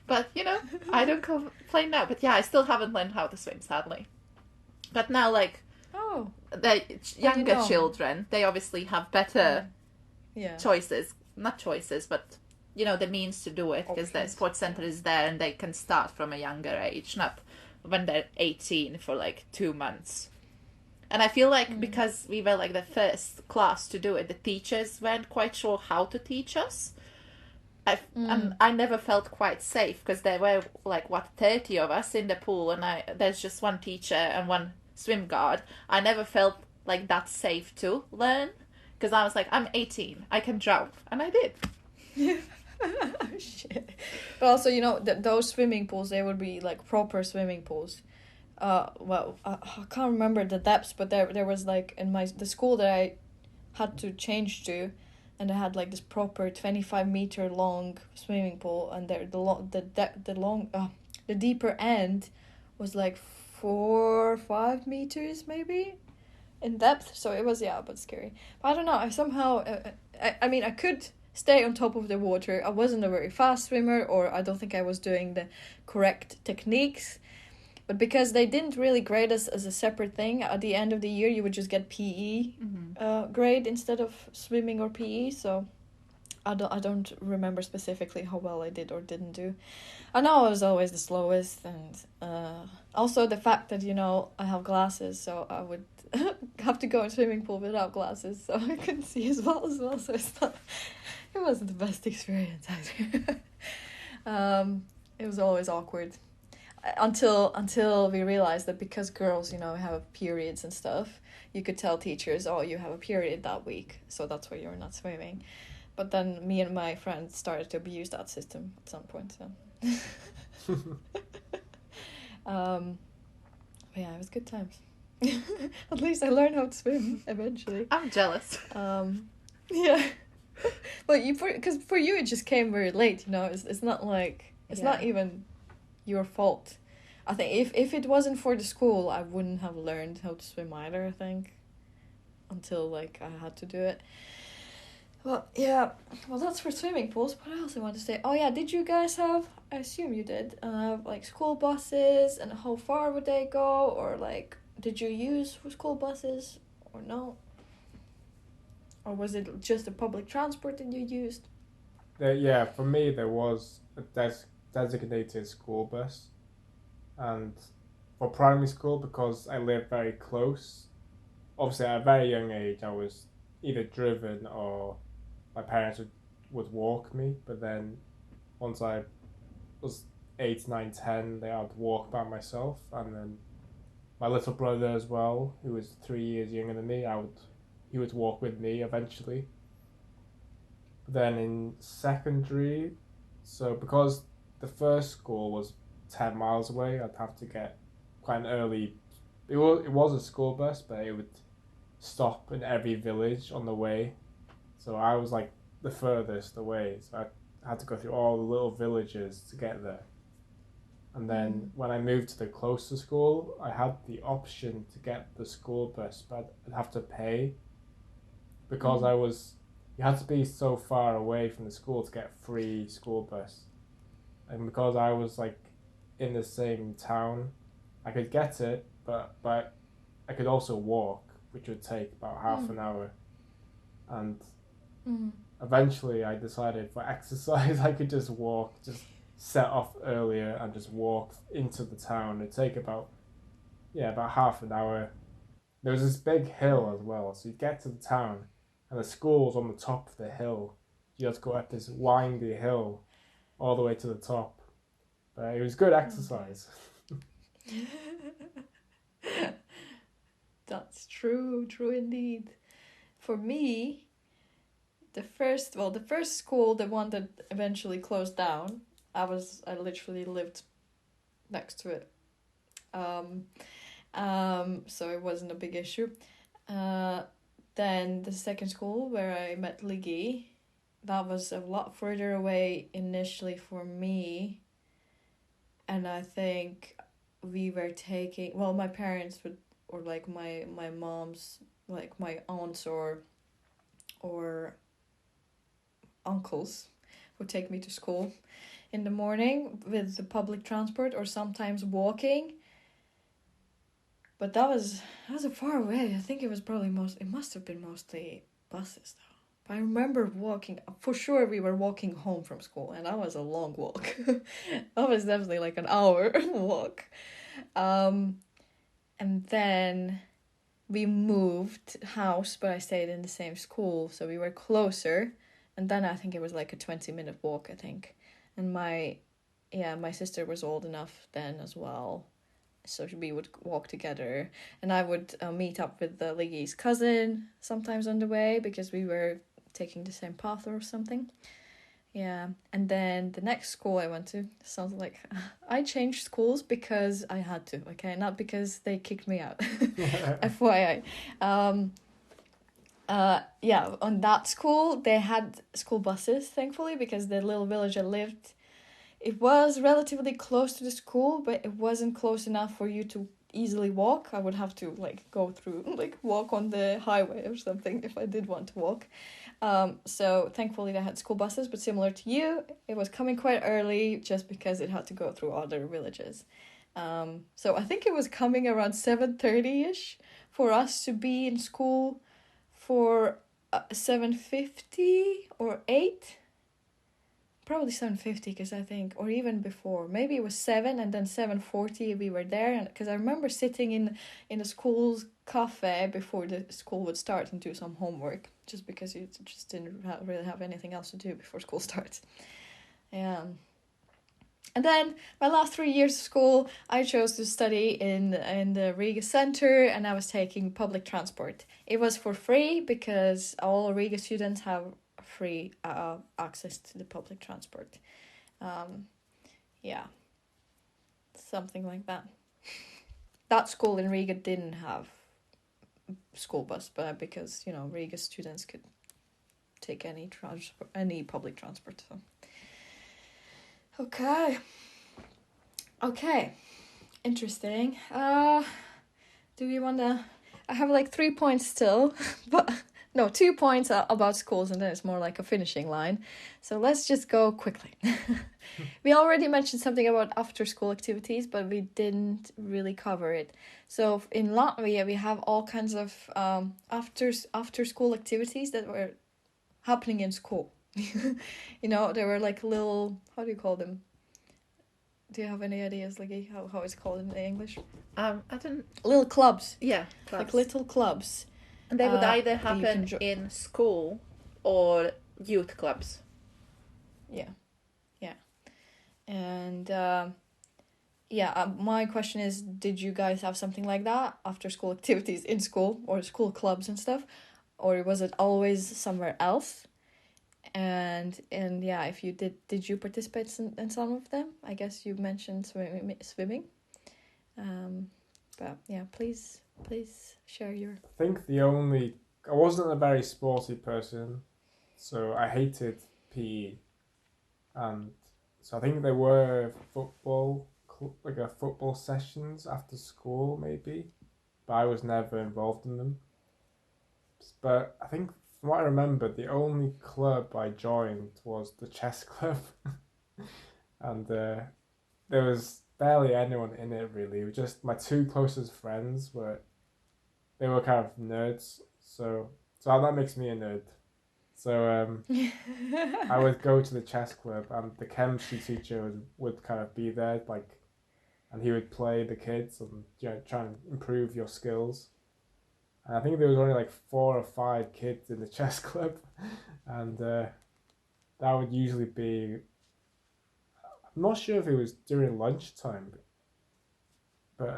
But, you know, I don't complain now. But yeah, I still haven't learned how to swim, sadly. But now, like, the younger children, they obviously have better choices. Not choices, but the means to do it, because the Options. sports center is there and they can start from a younger age, not when they're 18 for like 2 months. And I feel like because we were like the first class to do it, the teachers weren't quite sure how to teach us. And I never felt quite safe because there were like 30 of us in the pool, and there's just one teacher and one swim guard. I never felt like that safe to learn because I was like, I'm 18, I can drown, and I did. Shit. But also, those swimming pools, they would be like proper swimming pools. I can't remember the depths, but there was like in the school that I had to change to, and they had like this proper 25-meter long swimming pool, and the deeper end was like 4 or 5 meters maybe in depth. So it was a bit scary. But I don't know. I somehow I mean I could stay on top of the water. I wasn't a very fast swimmer, or I don't think I was doing the correct techniques. But because they didn't really grade us as a separate thing, at the end of the year you would just get PE grade instead of swimming or PE. So I don't remember specifically how well I did or didn't do. I know I was always the slowest, and also the fact that I have glasses, so I would have to go in swimming pool without glasses, so I couldn't see as well. So it wasn't the best experience either. It was always awkward. Until we realized that because girls, have periods and stuff, you could tell teachers, oh, you have a period that week, so that's why you're not swimming. But then me and my friends started to abuse that system at some point. So, yeah, it was good times. At least I learned how to swim eventually. I'm jealous. Yeah, but because for you it just came very late. It's not like it's not even your fault. I think if it wasn't for the school, I wouldn't have learned how to swim either, I think, until like I had to do it. Well, yeah, that's for swimming pools. But I also want to say, oh yeah, did you guys have, I assume you did, like school buses, and how far would they go, or like did you use school buses or no, or was it just the public transport that you used? For me there was a designated school bus, and for primary school, because I lived very close, obviously at a very young age I was either driven or my parents would walk me. But then once I was 8, 9, 10, they I'd walk by myself, and then my little brother as well, who was 3 years younger than me, he would walk with me eventually. But then in secondary, so because the first school was 10 miles away, I'd have to get quite an early. It was a school bus, but it would stop in every village on the way. So I was like the furthest away, so I had to go through all the little villages to get there. And then when I moved to the closest school, I had the option to get the school bus, but I'd have to pay because you had to be so far away from the school to get free school bus. And because I was like in the same town, I could get it, but I could also walk, which would take about half an hour. And eventually I decided for exercise I could just walk, just set off earlier and just walk into the town. It'd take about half an hour. There was this big hill as well, so you'd get to the town and the school's on the top of the hill. You had to go up this windy hill all the way to the top. But it was good exercise. That's true indeed. For me, the first school, the one that eventually closed down, I literally lived next to it. So it wasn't a big issue. Then the second school where I met Liggy, that was a lot further away initially for me. And I think we were taking, well, my parents would, or like my mom's, like my aunts or uncles would take me to school in the morning with the public transport or sometimes walking. But that was a far away. I think it was probably it must have been mostly buses though. But I remember walking, for sure we were walking home from school, and that was a long walk. That was definitely like an hour walk. And then we moved house, but I stayed in the same school, so we were closer. And then I think it was like a 20-minute walk, I think. And my sister was old enough then as well, so we would walk together. And I would meet up with Liggy's cousin sometimes on the way, because we were taking the same path or something. Yeah, and then the next school I went to, sounds like I changed schools because I had to, okay? Not because they kicked me out. FYI. On that school, they had school buses, thankfully, because the little village I lived, it was relatively close to the school, but it wasn't close enough for you to easily walk. I would have to walk on the highway or something if I did want to walk. So thankfully they had school buses, but similar to you, it was coming quite early just because it had to go through other villages. So I think it was coming around 7:30ish for us to be in school for 7:50 or 8. Probably 7:50, because I think, or even before, maybe it was 7, and then 7:40 we were there. And because I remember sitting in the school's cafe before the school would start and do some homework, just because you just didn't really have anything else to do before school starts. And then my last 3 years of school, I chose to study in the Riga center, and I was taking public transport. It was for free because all Riga students have free access to the public transport. Something like that. That school in Riga didn't have school bus, but because Riga students could take any public transport. So. Okay, interesting. Do we wanna? I have like 3 points still, but. No, 2 points about schools, and then it's more like a finishing line. So let's just go quickly. We already mentioned something about after-school activities, but we didn't really cover it. So in Latvia, we have all kinds of after-school activities that were happening in school. There were like little, how do you call them? Do you have any ideas, Liggy, how it's called in English? I don't... Little clubs. Yeah, clubs. Like little clubs. And they would either happen in school or youth clubs. Yeah. And my question is, did you guys have something like that, after school activities in school or school clubs and stuff, or was it always somewhere else? And if you did you participate in some of them? I guess you mentioned swimming. But yeah, please share your... I think I wasn't a very sporty person, so I hated PE. And so I think there were football sessions after school maybe, but I was never involved in them. But I think from what I remember, the only club I joined was the chess club. And there was barely anyone in it really. It was just my 2 closest friends they were kind of nerds, so that makes me a nerd. So I would go to the chess club, and the chemistry teacher would kind of be there, and he would play the kids and try and improve your skills. And I think there was only like 4 or 5 kids in the chess club, and that would usually be... I'm not sure if it was during lunchtime, but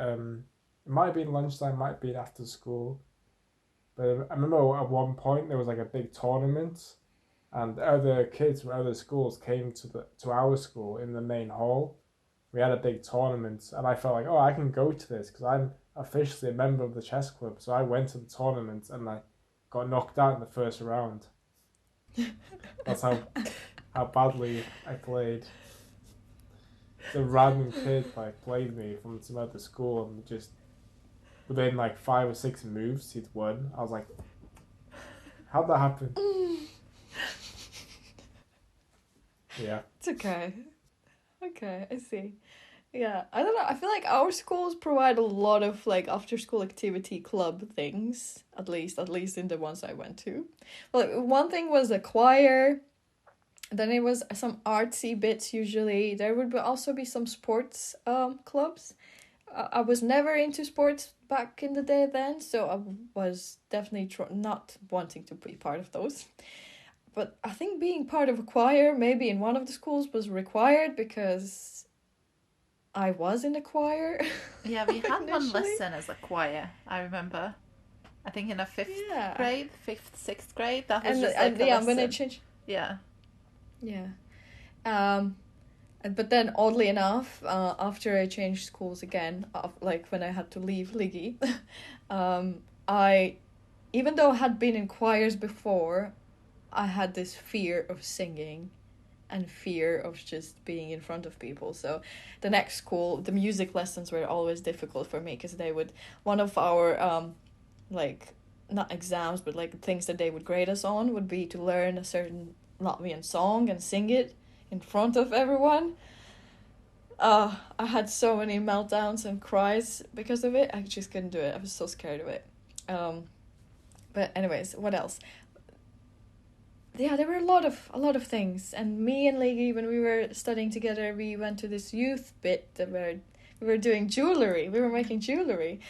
it might have been lunchtime, might have been after school. But I remember at one point there was like a big tournament, and other kids from other schools came to our school in the main hall. We had a big tournament, and I felt like, oh, I can go to this because I'm officially a member of the chess club. So I went to the tournament, and I got knocked out in the first round. That's how badly I played. The random kid played me from some other school, and just within like 5 or 6 moves he'd won. I was like, how'd that happen? Yeah. It's okay. Okay, I see. Yeah, I don't know. I feel like our schools provide a lot of like after school activity club things, at least in the ones I went to. Well, one thing was a choir, then it was some artsy bits usually. There would also be some sports clubs. I was never into sports back in the day then, so I was definitely not wanting to be part of those. But I think being part of a choir, maybe in one of the schools, was required because I was in the choir. Yeah, we had one Initially. lesson as a choir, I remember. I think in a Yeah. fifth, sixth grade. That was And, just like a yeah, lesson. when I changed. Yeah. Yeah. But then oddly enough, after I changed schools again, like when I had to leave Ligi, I, even though I had been in choirs before, I had this fear of singing and fear of just being in front of people. So the next school, the music lessons were always difficult for me because one of our like not exams but like things that they would grade us on would be to learn a certain Latvian song and sing it in front of everyone. I had so many meltdowns and cries because of it. I just couldn't do it. I was so scared of it. But anyways, what else? Yeah, there were a lot of things. And me and Legi, when we were studying together, we went to this youth bit where we were doing jewelry. We were making jewelry.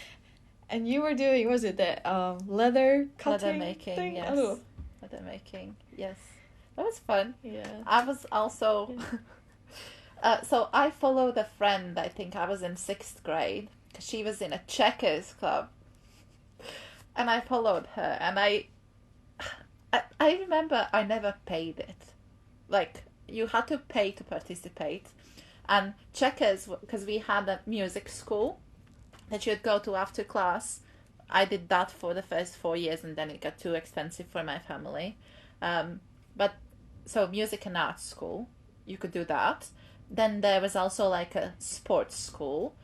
And you were doing, was it the leather cutting Leather making, thing? yes. I don't know. Leather making, yes. That was fun. Yeah. I was also... so I followed a friend, I think I was in 6th grade. She was in a checkers club. And I followed her. And I remember I never paid it. Like, you had to pay to participate. And checkers, because we had a music school that you'd go to after class. I did that for the first 4 years and then it got too expensive for my family. But so music and arts school, you could do that. Then there was also like a sports school.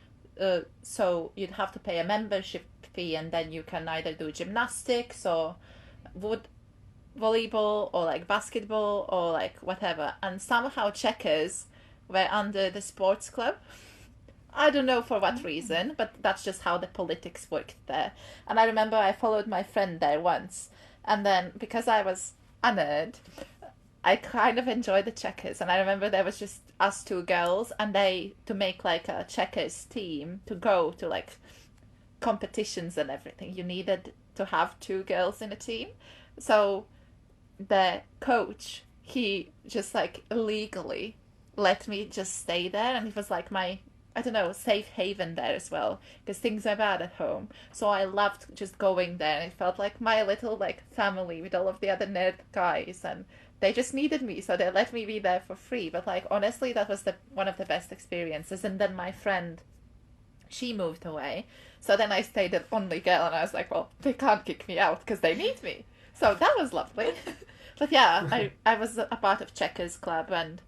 So you'd have to pay a membership fee and then you can either do gymnastics or volleyball or like basketball or like whatever. And somehow checkers were under the sports club. I don't know for what reason, but that's just how the politics worked there. And I remember I followed my friend there once. And then because I was a nerd, I kind of enjoyed the checkers. And I remember there was just us two girls and to make like a checkers team to go to like competitions and everything, you needed to have 2 girls in a team. So the coach, he just like illegally let me just stay there, and it was like my, I don't know, safe haven there as well, because things are bad at home. So I loved just going there, and it felt like my little like family with all of the other nerd guys, and they just needed me, so they let me be there for free. But like honestly, that was one of the best experiences. And then my friend, she moved away, so then I stayed the only girl, and I was like, well, they can't kick me out because they need me. So that was lovely. But yeah, I was a part of checkers club, and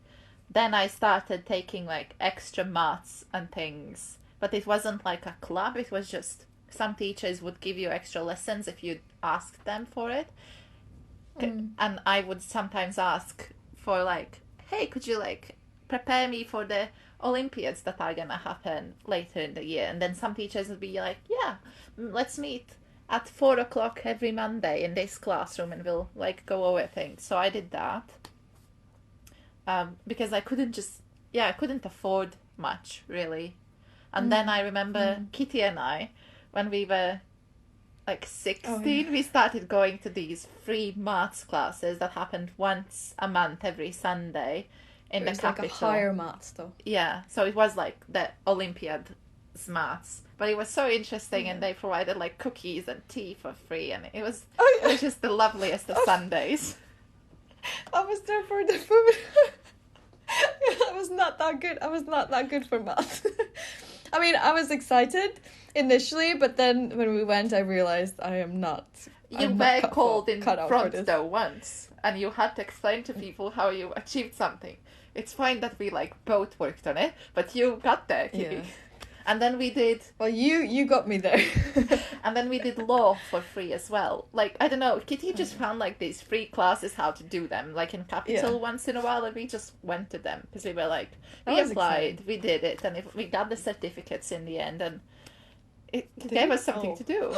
then I started taking like extra maths and things. But it wasn't like a club, it was just some teachers would give you extra lessons if you asked them for it. And I would sometimes ask for like, hey, could you like prepare me for the Olympiads that are gonna happen later in the year? And then some teachers would be like, yeah, let's meet at 4:00 every Monday in this classroom and we'll like go over things. So I did that. Because I couldn't afford much really. And then I remember Kitty and I, when we were like 16, we started going to these free maths classes that happened once a month every Sunday in the capital. Like a higher maths though. Yeah, so it was like the Olympiads maths, but it was so interesting, and they provided like cookies and tea for free, and it was just the loveliest of Sundays. I was there for the food. I was not that good for math. I mean, I was excited initially, but then when we went, I realized I am not. You were called in front though once, and you had to explain to people how you achieved something. It's fine that we like both worked on it, but you got there, Kitty. Yeah. And then we did... Well, you got me there. And then we did law for free as well. Like, I don't know, Kitty just found like these free classes how to do them, like in Capital once in a while, and we just went to them because we were like, we applied, exciting. We did it, and we got the certificates in the end, and it gave us something to do.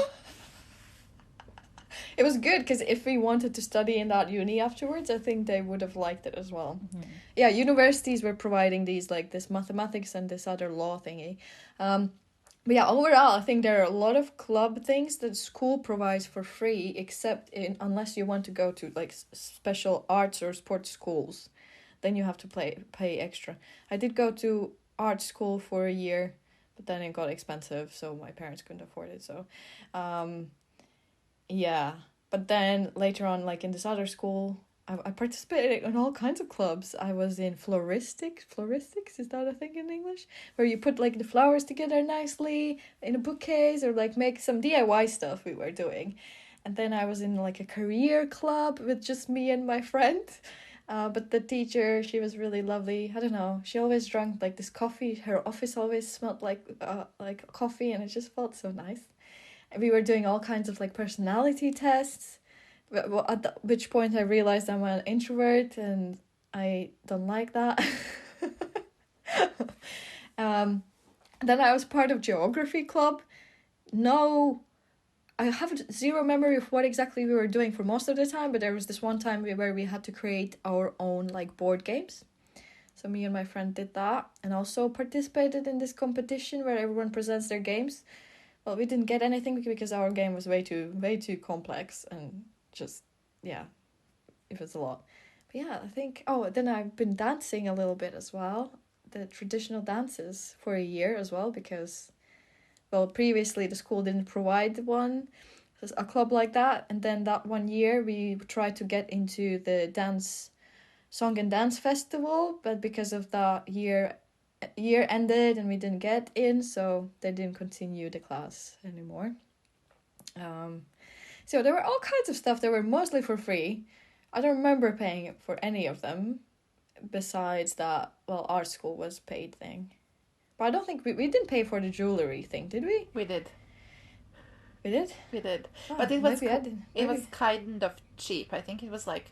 It was good because if we wanted to study in that uni afterwards, I think they would have liked it as well. Mm-hmm. Yeah, universities were providing these, like this mathematics and this other law thingy. But yeah, overall, I think there are a lot of club things that school provides for free, unless you want to go to like special arts or sports schools, then you have to pay extra. I did go to art school for a year, but then it got expensive, so my parents couldn't afford it. So, yeah. But then later on, like in this other school, I participated in all kinds of clubs. I was in floristics, is that a thing in English? Where you put like the flowers together nicely in a bouquets, or like make some DIY stuff we were doing. And then I was in like a career club with just me and my friend. But the teacher, she was really lovely. I don't know, she always drank like this coffee. Her office always smelled like coffee, and it just felt so nice. And we were doing all kinds of like personality tests. At which point I realized I'm an introvert and I don't like that. Then I was part of geography club. No, I have zero memory of what exactly we were doing for most of the time, but there was this one time where we had to create our own like board games. So me and my friend did that, and also participated in this competition where everyone presents their games. Well, we didn't get anything because our game was way too complex, and just, yeah, it was a lot. But yeah, I think, then I've been dancing a little bit as well, the traditional dances for a year as well, because, well, previously the school didn't provide a club like that, and then that one year we tried to get into the song and dance festival, but because of that year ended and we didn't get in, so they didn't continue the class anymore. So there were all kinds of stuff that were mostly for free. I don't remember paying for any of them, besides that, well, art school was paid thing. But I don't think we didn't pay for the jewelry thing, did we? We did. We did? We did. But it was it was kind of cheap. I think it was like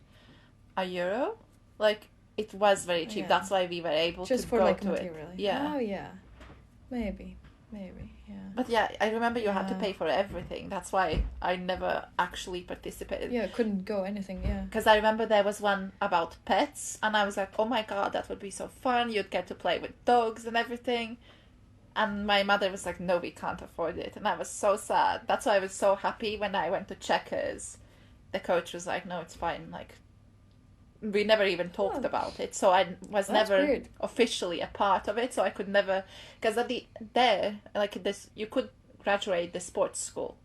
€1. Like, it was very cheap. Yeah. That's why we were able just to for go like to material. It. Yeah. Oh, yeah. Maybe, yeah. But yeah, I remember you had to pay for everything. That's why I never actually participated. Yeah, couldn't go anything, yeah. Because I remember there was one about pets, and I was like, oh my god, that would be so fun. You'd get to play with dogs and everything. And my mother was like, no, we can't afford it. And I was so sad. That's why I was so happy when I went to Checkers. The coach was like, no, it's fine. Like, we never even talked about it, so I was never weird. Officially a part of it, so I could never, because you could graduate the sports school,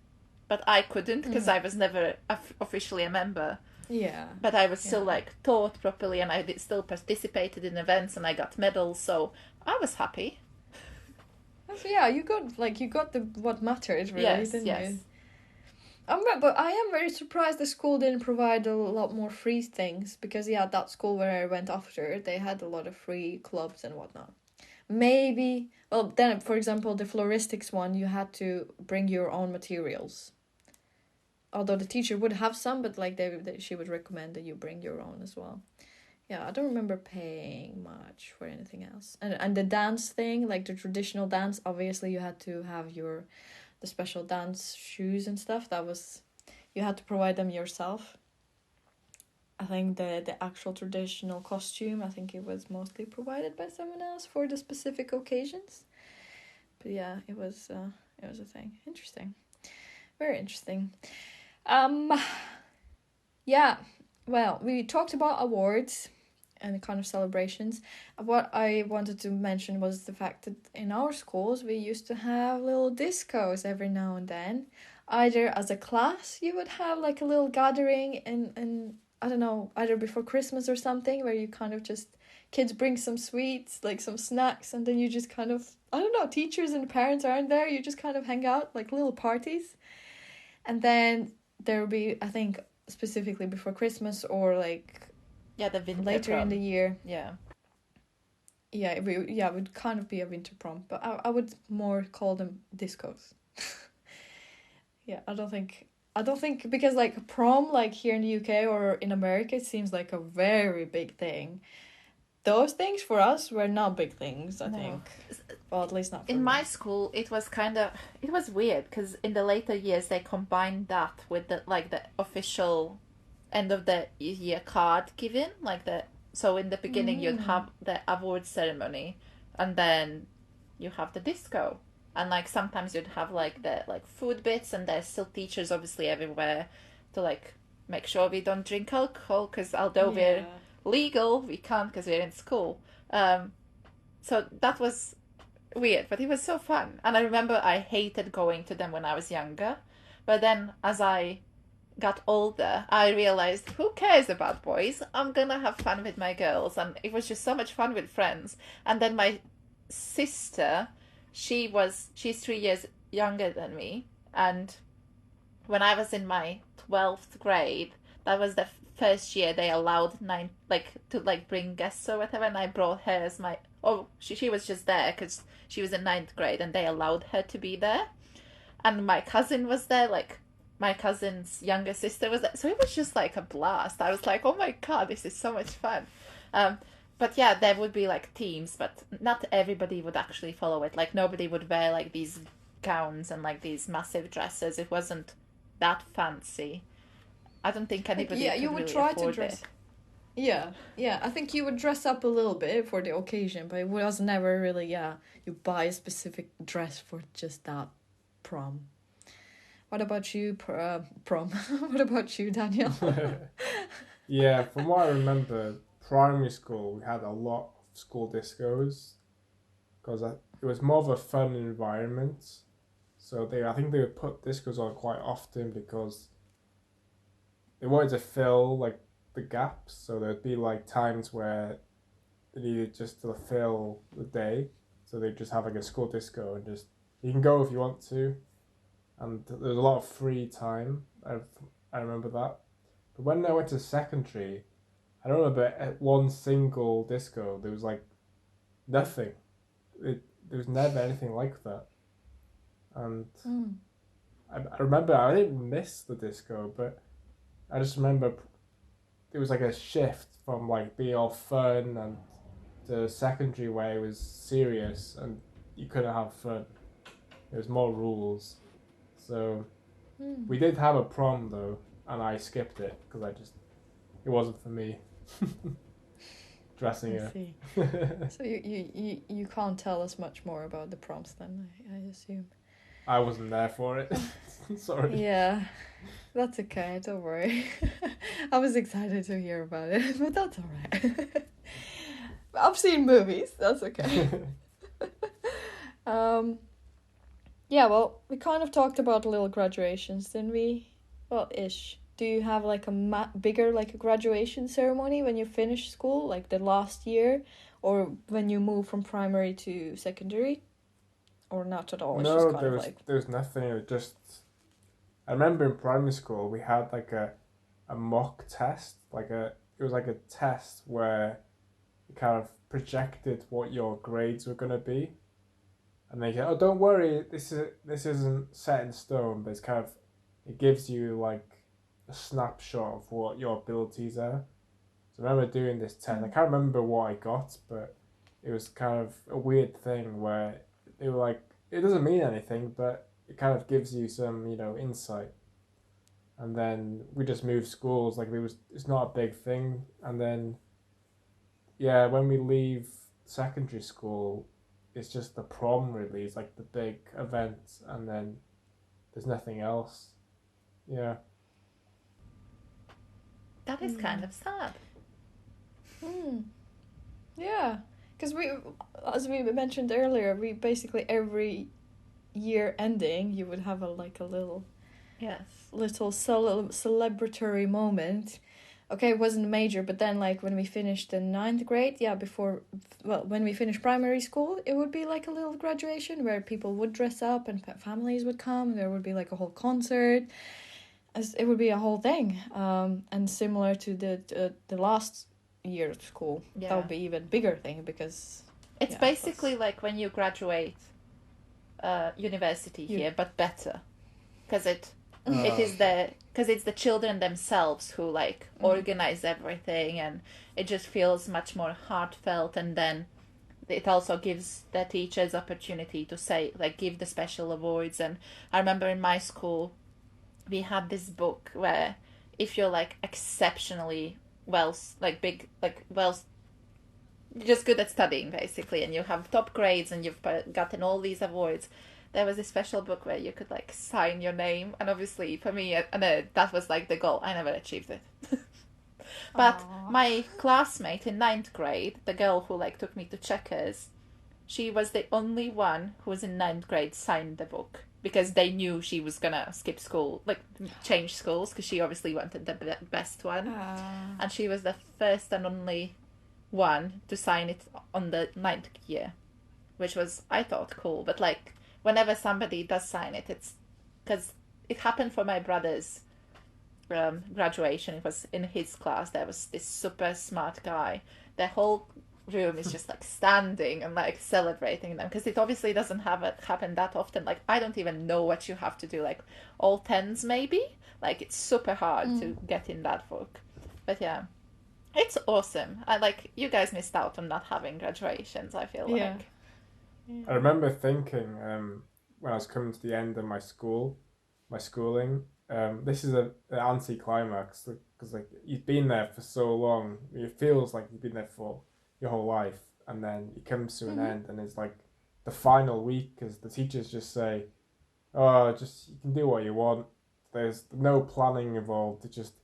but I couldn't because I was never officially a member. Yeah. But I was still like taught properly, and I still participated in events, and I got medals, so I was happy. So yeah, you got what mattered really, didn't you? But I am very surprised the school didn't provide a lot more free things, because that school where I went after, they had a lot of free clubs and whatnot. Maybe, well, then, for example, the floristics one, you had to bring your own materials. Although the teacher would have some, but like she would recommend that you bring your own as well. Yeah, I don't remember paying much for anything else. And the dance thing, like the traditional dance, obviously you had to have the special dance shoes and stuff. You had to provide them yourself. I think the actual traditional costume, I think it was mostly provided by someone else for the specific occasions. But yeah, it was a thing. Interesting. Very interesting. Yeah, well, we talked about awards and kind of celebrations. What I wanted to mention was the fact that in our schools we used to have little discos every now and then. Either as a class you would have like a little gathering and I don't know, either before Christmas or something, where you kind of just, kids bring some sweets, like some snacks, and then you just kind of, I don't know, teachers and parents aren't there, you just kind of hang out, like little parties. And then there will be, I think, specifically before Christmas or like the winter later prom. In the year. would kind of be a winter prom, but I would more call them discos. Yeah, I don't think because like prom, like here in the UK or in America, it seems like a very big thing. Those things for us were not big things, I think. Well, at least not for in me. my school. It was weird because in the later years they combined that with the official end of the year card giving, so in the beginning you'd have the award ceremony, and then you have the disco, and like sometimes you'd have like the food bits, and there's still teachers obviously everywhere to like make sure we don't drink alcohol, because although we're legal, we can't because we're in school. So that was weird, but it was so fun. And I remember I hated going to them when I was younger, but then as I got older, I realized, who cares about boys? I'm gonna have fun with my girls, and it was just so much fun with friends. And then my sister, she's 3 years younger than me, and when I was in my 12th grade, that was the first year they allowed to bring guests or whatever, and I brought her as my she was just there because she was in 9th grade, and they allowed her to be there, and my cousin was there, like my cousin's younger sister was there, so it was just like a blast. I was like, oh my god, this is so much fun. But yeah, there would be like teams, but not everybody would actually follow it. Like nobody would wear like these gowns and like these massive dresses. It wasn't that fancy. I don't think anybody could you would really try afford to dress. it. Yeah. I think you would dress up a little bit for the occasion, but it was never really, you buy a specific dress for just that prom. What about you, prom? What about you, Daniel? Yeah, from what I remember, primary school, we had a lot of school discos because it was more of a fun environment. So I think they would put discos on quite often because they wanted to fill like the gaps. So there'd be like times where they needed just to fill the day. So they'd just have like a school disco and just, you can go if you want to. And there's a lot of free time. I remember that. But when I went to secondary, I don't remember at one single disco. There was like nothing. There was never anything like that. And I remember I didn't miss the disco, but I just remember it was like a shift from like being all fun and to secondary where it was serious and you couldn't have fun. There was more rules. So we did have a prom though, and I skipped it because it wasn't for me. Dressing I see. So you can't tell us much more about the proms then, I assume. I wasn't there for it. Sorry. Yeah, that's okay. Don't worry. I was excited to hear about it, but that's alright. I've seen movies. That's okay. Yeah, well, we kind of talked about little graduations, didn't we? Well, ish. Do you have like a bigger like a graduation ceremony when you finish school, like the last year, or when you move from primary to secondary, or not at all? It's No, just there was nothing. It was just, I remember in primary school we had like a mock test, it was like a test where it kind of projected what your grades were gonna be, and they go, oh, don't worry, this isn't set in stone, but it gives you like a snapshot of what your abilities are. So I remember doing this test. I can't remember what I got, but it was kind of a weird thing where they were like, it doesn't mean anything, but it kind of gives you some, insight. And then we just moved schools, it's not a big thing. And then, yeah, when we leave secondary school, it's just the prom really. It's like the big event, and then there's nothing else. Yeah. That is kind of sad. Yeah, because as we mentioned earlier, we basically every year ending, you would have a little celebratory moment. Okay, it wasn't major, but then when we finished the 9th grade, when we finished primary school, it would be like a little graduation where people would dress up and families would come. There would be like a whole concert. It would be a whole thing, and similar to the last year of school, that would be even bigger thing because It's basically like when you graduate university here, but better, because it is because it's the children themselves who like organize everything, and it just feels much more heartfelt. And then it also gives the teachers opportunity to say, like, give the special awards. And I remember in my school we had this book where if you're like exceptionally well, like big, like well, just good at studying basically, and you have top grades and you've gotten all these awards, there was a special book where you could like sign your name. And obviously for me, that was like the goal. I never achieved it. But my classmate in 9th grade, the girl who like took me to checkers, she was the only one who was in 9th grade signed the book, because they knew she was gonna skip school, like change schools, because she obviously wanted the best one. And she was the first and only one to sign it on the 9th year, which was, I thought, cool. But like whenever somebody does sign it, it's because it happened for my brother's graduation. It was in his class. There was this super smart guy. The whole room is just like standing and like celebrating them, because it obviously doesn't happen that often. Like I don't even know what you have to do, like all tens maybe. Like it's super hard to get in that book. But yeah, it's awesome. I like, you guys missed out on not having graduations, I feel like. I remember thinking when I was coming to the end of my schooling, this is an anti-climax, because like you've been there for so long, it feels like you've been there for your whole life, and then it comes to an end, and it's like the final week, because the teachers just say, "Oh, just you can do what you want." There's no planning involved. It's just,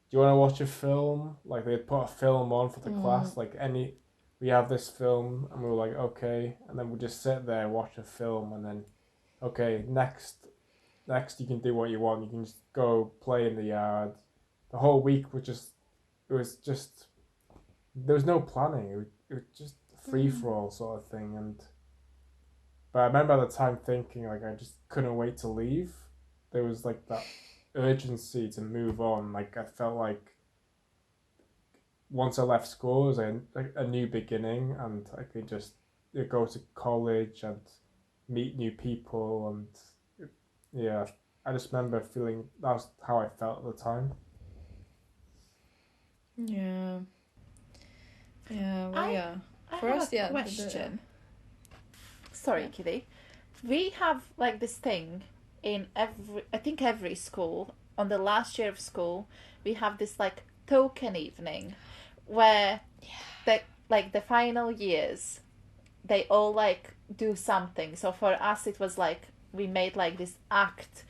do you want to watch a film? Like they put a film on for the class, like we have this film, and we were like, okay, and then we just sit there, watch a film, and then, okay, next you can do what you want. You can just go play in the yard. The whole week was just, there was no planning. It was just a free for all sort of thing. But I remember at the time thinking, like, I just couldn't wait to leave. There was like that urgency to move on. Like I felt like once I left school, it was a new beginning, and I could just go to college and meet new people, and yeah, I just remember feeling that was how I felt at the time. Yeah. Well, I have a question. Sorry, Kitty. We have like this thing in every school. On the last year of school, we have this like token evening where the final years, they all like do something. So for us it was like we made like this act,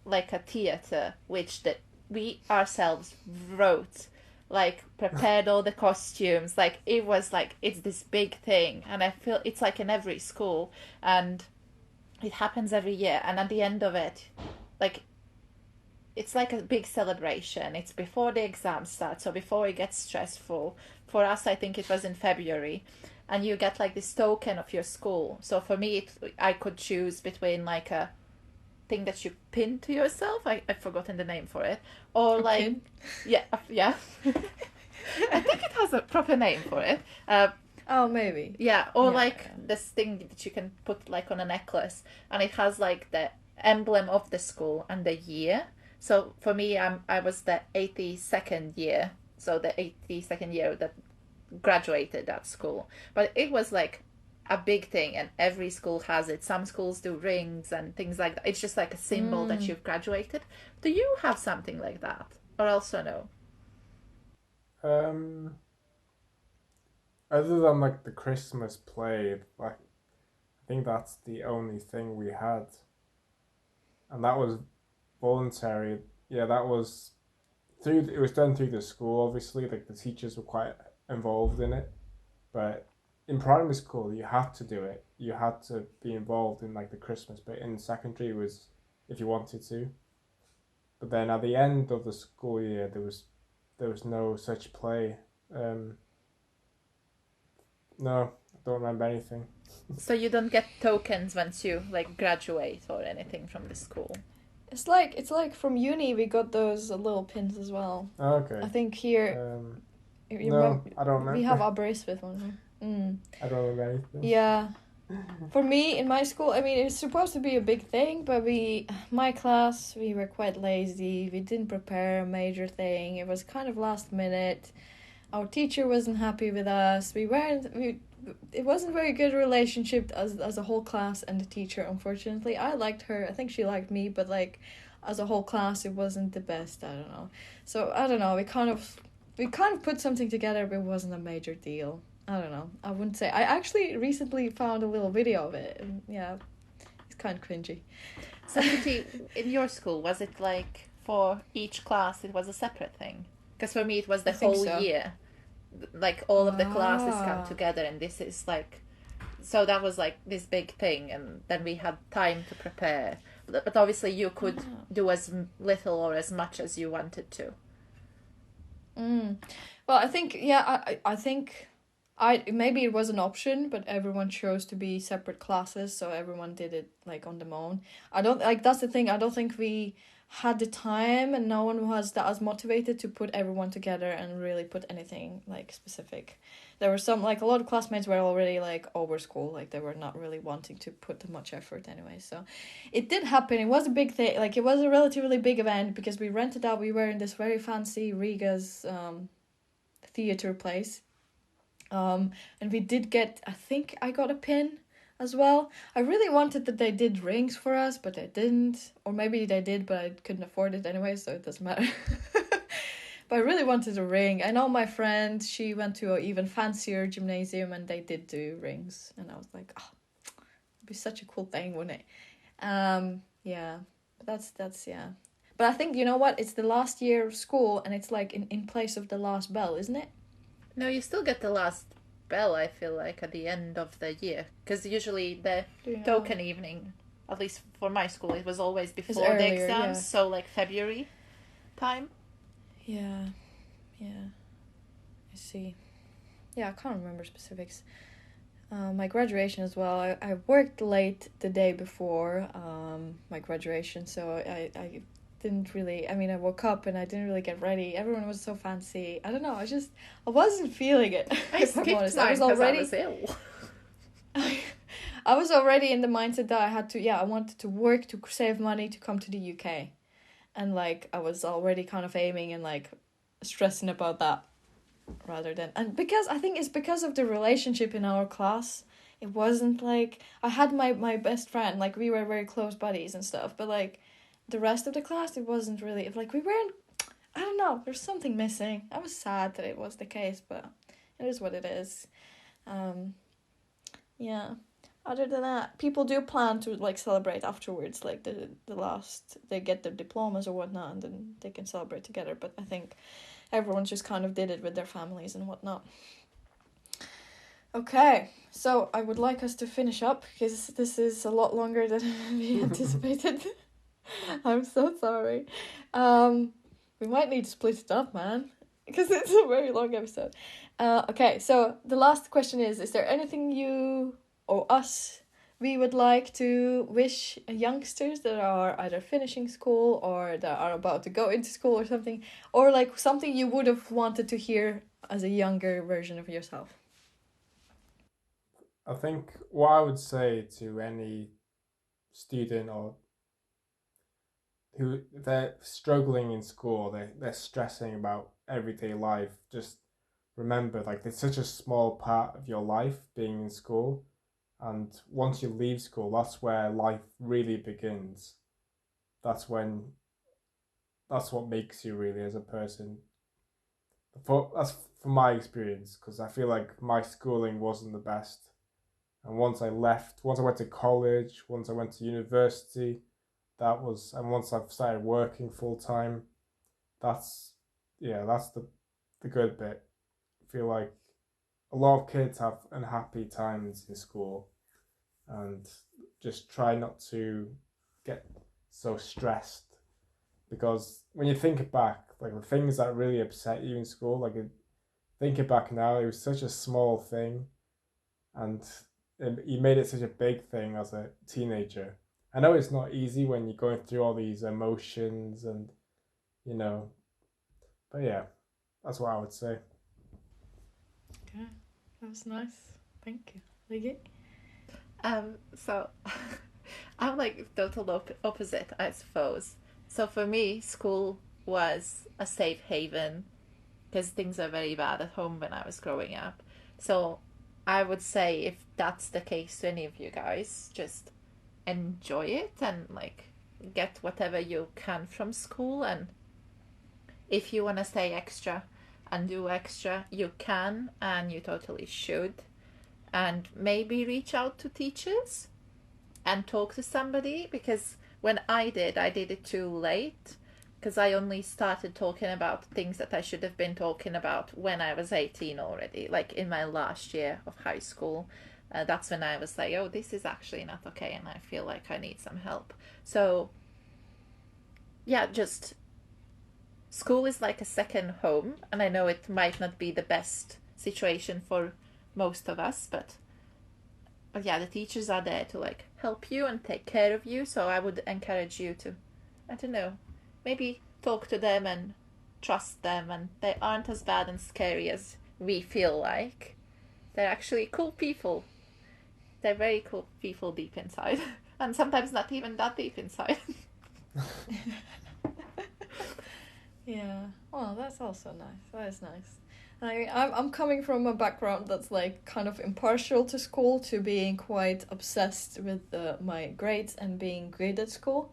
like a theater, which we ourselves wrote, like prepared all the costumes. Like it was like, it's this big thing, and I feel it's like in every school, and it happens every year. And at the end of it, like it's like a big celebration. It's before the exams start, so before it gets stressful. For us, I think it was in February, and you get like this token of your school. So for me, I could choose between like a thing that you pin to yourself. I've forgotten the name for it, or like pin? yeah. I think it has a proper name for it. Oh, maybe. Yeah, or this thing that you can put like on a necklace, and it has like the emblem of the school and the year. So for me, I was the 82nd year, so the 82nd year that graduated at school. But it was like a big thing, and every school has it. Some schools do rings and things like that. It's just like a symbol that you've graduated. Do you have something like that, or also no? Other than like the Christmas play, like I think that's the only thing we had, and that was voluntary. Yeah, that was it was done through the school. Obviously, like the teachers were quite involved in it, but in primary school you had to do it. You had to be involved in like the Christmas bit. In secondary, it was if you wanted to. But then at the end of the school year, there was no such play. No, I don't remember anything. So you don't get tokens once you like graduate or anything from the school? It's like from uni we got those little pins as well. Okay. I think here. No, I don't remember. We have our bracelet one. I don't remember anything. Yeah. For me, in my school, I mean, it's supposed to be a big thing, but my class, we were quite lazy. We didn't prepare a major thing. It was kind of last minute. Our teacher wasn't happy with us. It wasn't very good relationship as a whole class and the teacher, unfortunately. I liked her. I think she liked me, but like as a whole class, it wasn't the best. I don't know. So I don't know. We kind of put something together, but it wasn't a major deal. I don't know. I wouldn't say. I actually recently found a little video of it, and yeah, it's kind of cringy. So, Kitty, in your school, was it like for each class it was a separate thing? Because for me, it was the I think whole so. year. Like all of the classes come Ah. together, and this is like. So that was like this big thing, and then we had time to prepare. But obviously, you could do as little or as much as you wanted to. Well, I think I think I maybe it was an option, but everyone chose to be separate classes, so everyone did it like on their own. I don't like that's the thing. I don't think we had the time, and no one was that as motivated to put everyone together and really put anything like specific. There were some like a lot of classmates were already like over school, like they were not really wanting to put much effort anyway. So it did happen. It was a big thing. Like it was a relatively big event because we rented out. We were in this very fancy Riga's theater place. And we did get, I think I got a pin as well. I really wanted that they did rings for us, but they didn't. Or maybe they did, but I couldn't afford it anyway, so it doesn't matter. But I really wanted a ring. I know my friend, she went to an even fancier gymnasium and they did do rings. And I was like, oh, it'd be such a cool thing, wouldn't it? Yeah. But yeah. But I think, you know what? It's the last year of school and it's like in place of the last bell, isn't it? No, you still get the last bell, I feel like, at the end of the year. Because usually the token evening, at least for my school, it was always before earlier, the exams, yeah. so like February time. Yeah. I see. Yeah, I can't remember specifics. My graduation as well. I worked late the day before my graduation, so I didn't really. I mean, I woke up and I didn't really get ready. Everyone was so fancy. I don't know. I wasn't feeling it. I If I'm skipped honest, mine because I was ill. I was already in the mindset that I had to. Yeah, I wanted to work to save money to come to the UK, and like I was already kind of aiming and like stressing about that rather than, and because I think it's because of the relationship in our class. It wasn't like I had my best friend, like we were very close buddies and stuff, but like the rest of the class it wasn't really like we weren't. I don't know, there's something missing. I was sad that it was the case, but it is what it is. Yeah, other than that, people do plan to like celebrate afterwards, like the last they get their diplomas or whatnot, and then they can celebrate together. But I think everyone just kind of did it with their families and whatnot. Okay, so I would like us to finish up because this is a lot longer than we anticipated. I'm so sorry. We might need to split it up, man, because it's a very long episode. Okay, so the last question is there anything you or us we would like to wish youngsters that are either finishing school or that are about to go into school or something, or like something you would have wanted to hear as a younger version of yourself? I think what I would say to any student or who they're struggling in school, they're stressing about everyday life, just remember like it's such a small part of your life being in school, and once you leave school that's where life really begins. That's when that's what makes you really as a person. That's from my experience, because I feel like my schooling wasn't the best, and once I went to college, once I went to university, and once I've started working full time, that's that's the good bit. I feel like a lot of kids have unhappy times in school, and just try not to get so stressed, because when you think back, like the things that really upset you in school, like thinking back now, it was such a small thing, and you made it such a big thing as a teenager. I know it's not easy when you're going through all these emotions and you know, but yeah, that's what I would say. Okay. That was nice. Thank you. Liggy? So I'm like total opposite, I suppose. So for me, school was a safe haven because things were very bad at home when I was growing up. So I would say if that's the case to any of you guys, just enjoy it and like get whatever you can from school. And if you want to stay extra and do extra, you can and you totally should. And maybe reach out to teachers and talk to somebody, because when I did it too late, because I only started talking about things that I should have been talking about when I was 18 already, like in my last year of high school. That's when I was like, oh, this is actually not okay and I feel like I need some help. So yeah, just school is like a second home, and I know it might not be the best situation for most of us, but yeah, the teachers are there to like help you and take care of you. So I would encourage you to, I don't know, maybe talk to them and trust them, and they aren't as bad and scary as we feel like. They're actually cool people. They're very cool people deep inside, and sometimes not even that deep inside. Yeah. Well, that's also nice. That is nice. I'm coming from a background that's like kind of impartial to school, to being quite obsessed with my grades and being good at school.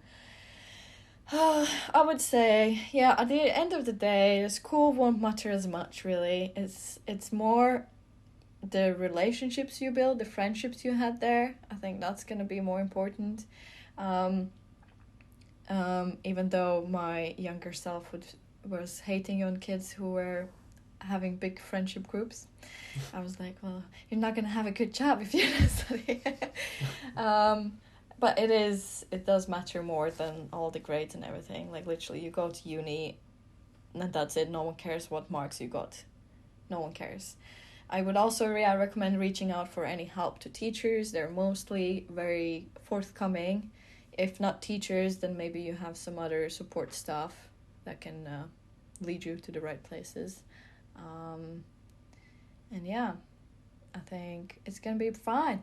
I would say, yeah, at the end of the day, school won't matter as much, really. It's more the relationships you build, the friendships you had there. I think that's going to be more important. Even though my younger self was hating on kids who were having big friendship groups. I was like, well, you're not going to have a good job if you don't study. But it does matter more than all the grades and everything. Like, literally, you go to uni and that's it. No one cares what marks you got. No one cares. I would also recommend reaching out for any help to teachers. They're mostly very forthcoming. If not teachers, then maybe you have some other support staff that can lead you to the right places. And yeah, I think it's gonna be fine.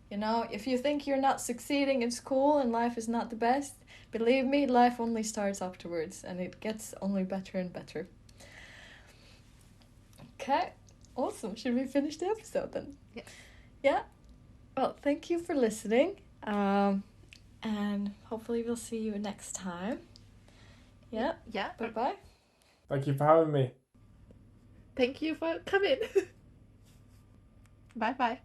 You know, if you think you're not succeeding in school and life is not the best, believe me, life only starts afterwards and it gets only better and better. Okay, awesome. Should we finish the episode then? Yeah. Yeah. Well, thank you for listening. And hopefully we'll see you next time. Yeah. Yeah. Bye-bye. Thank you for having me. Thank you for coming. Bye-bye.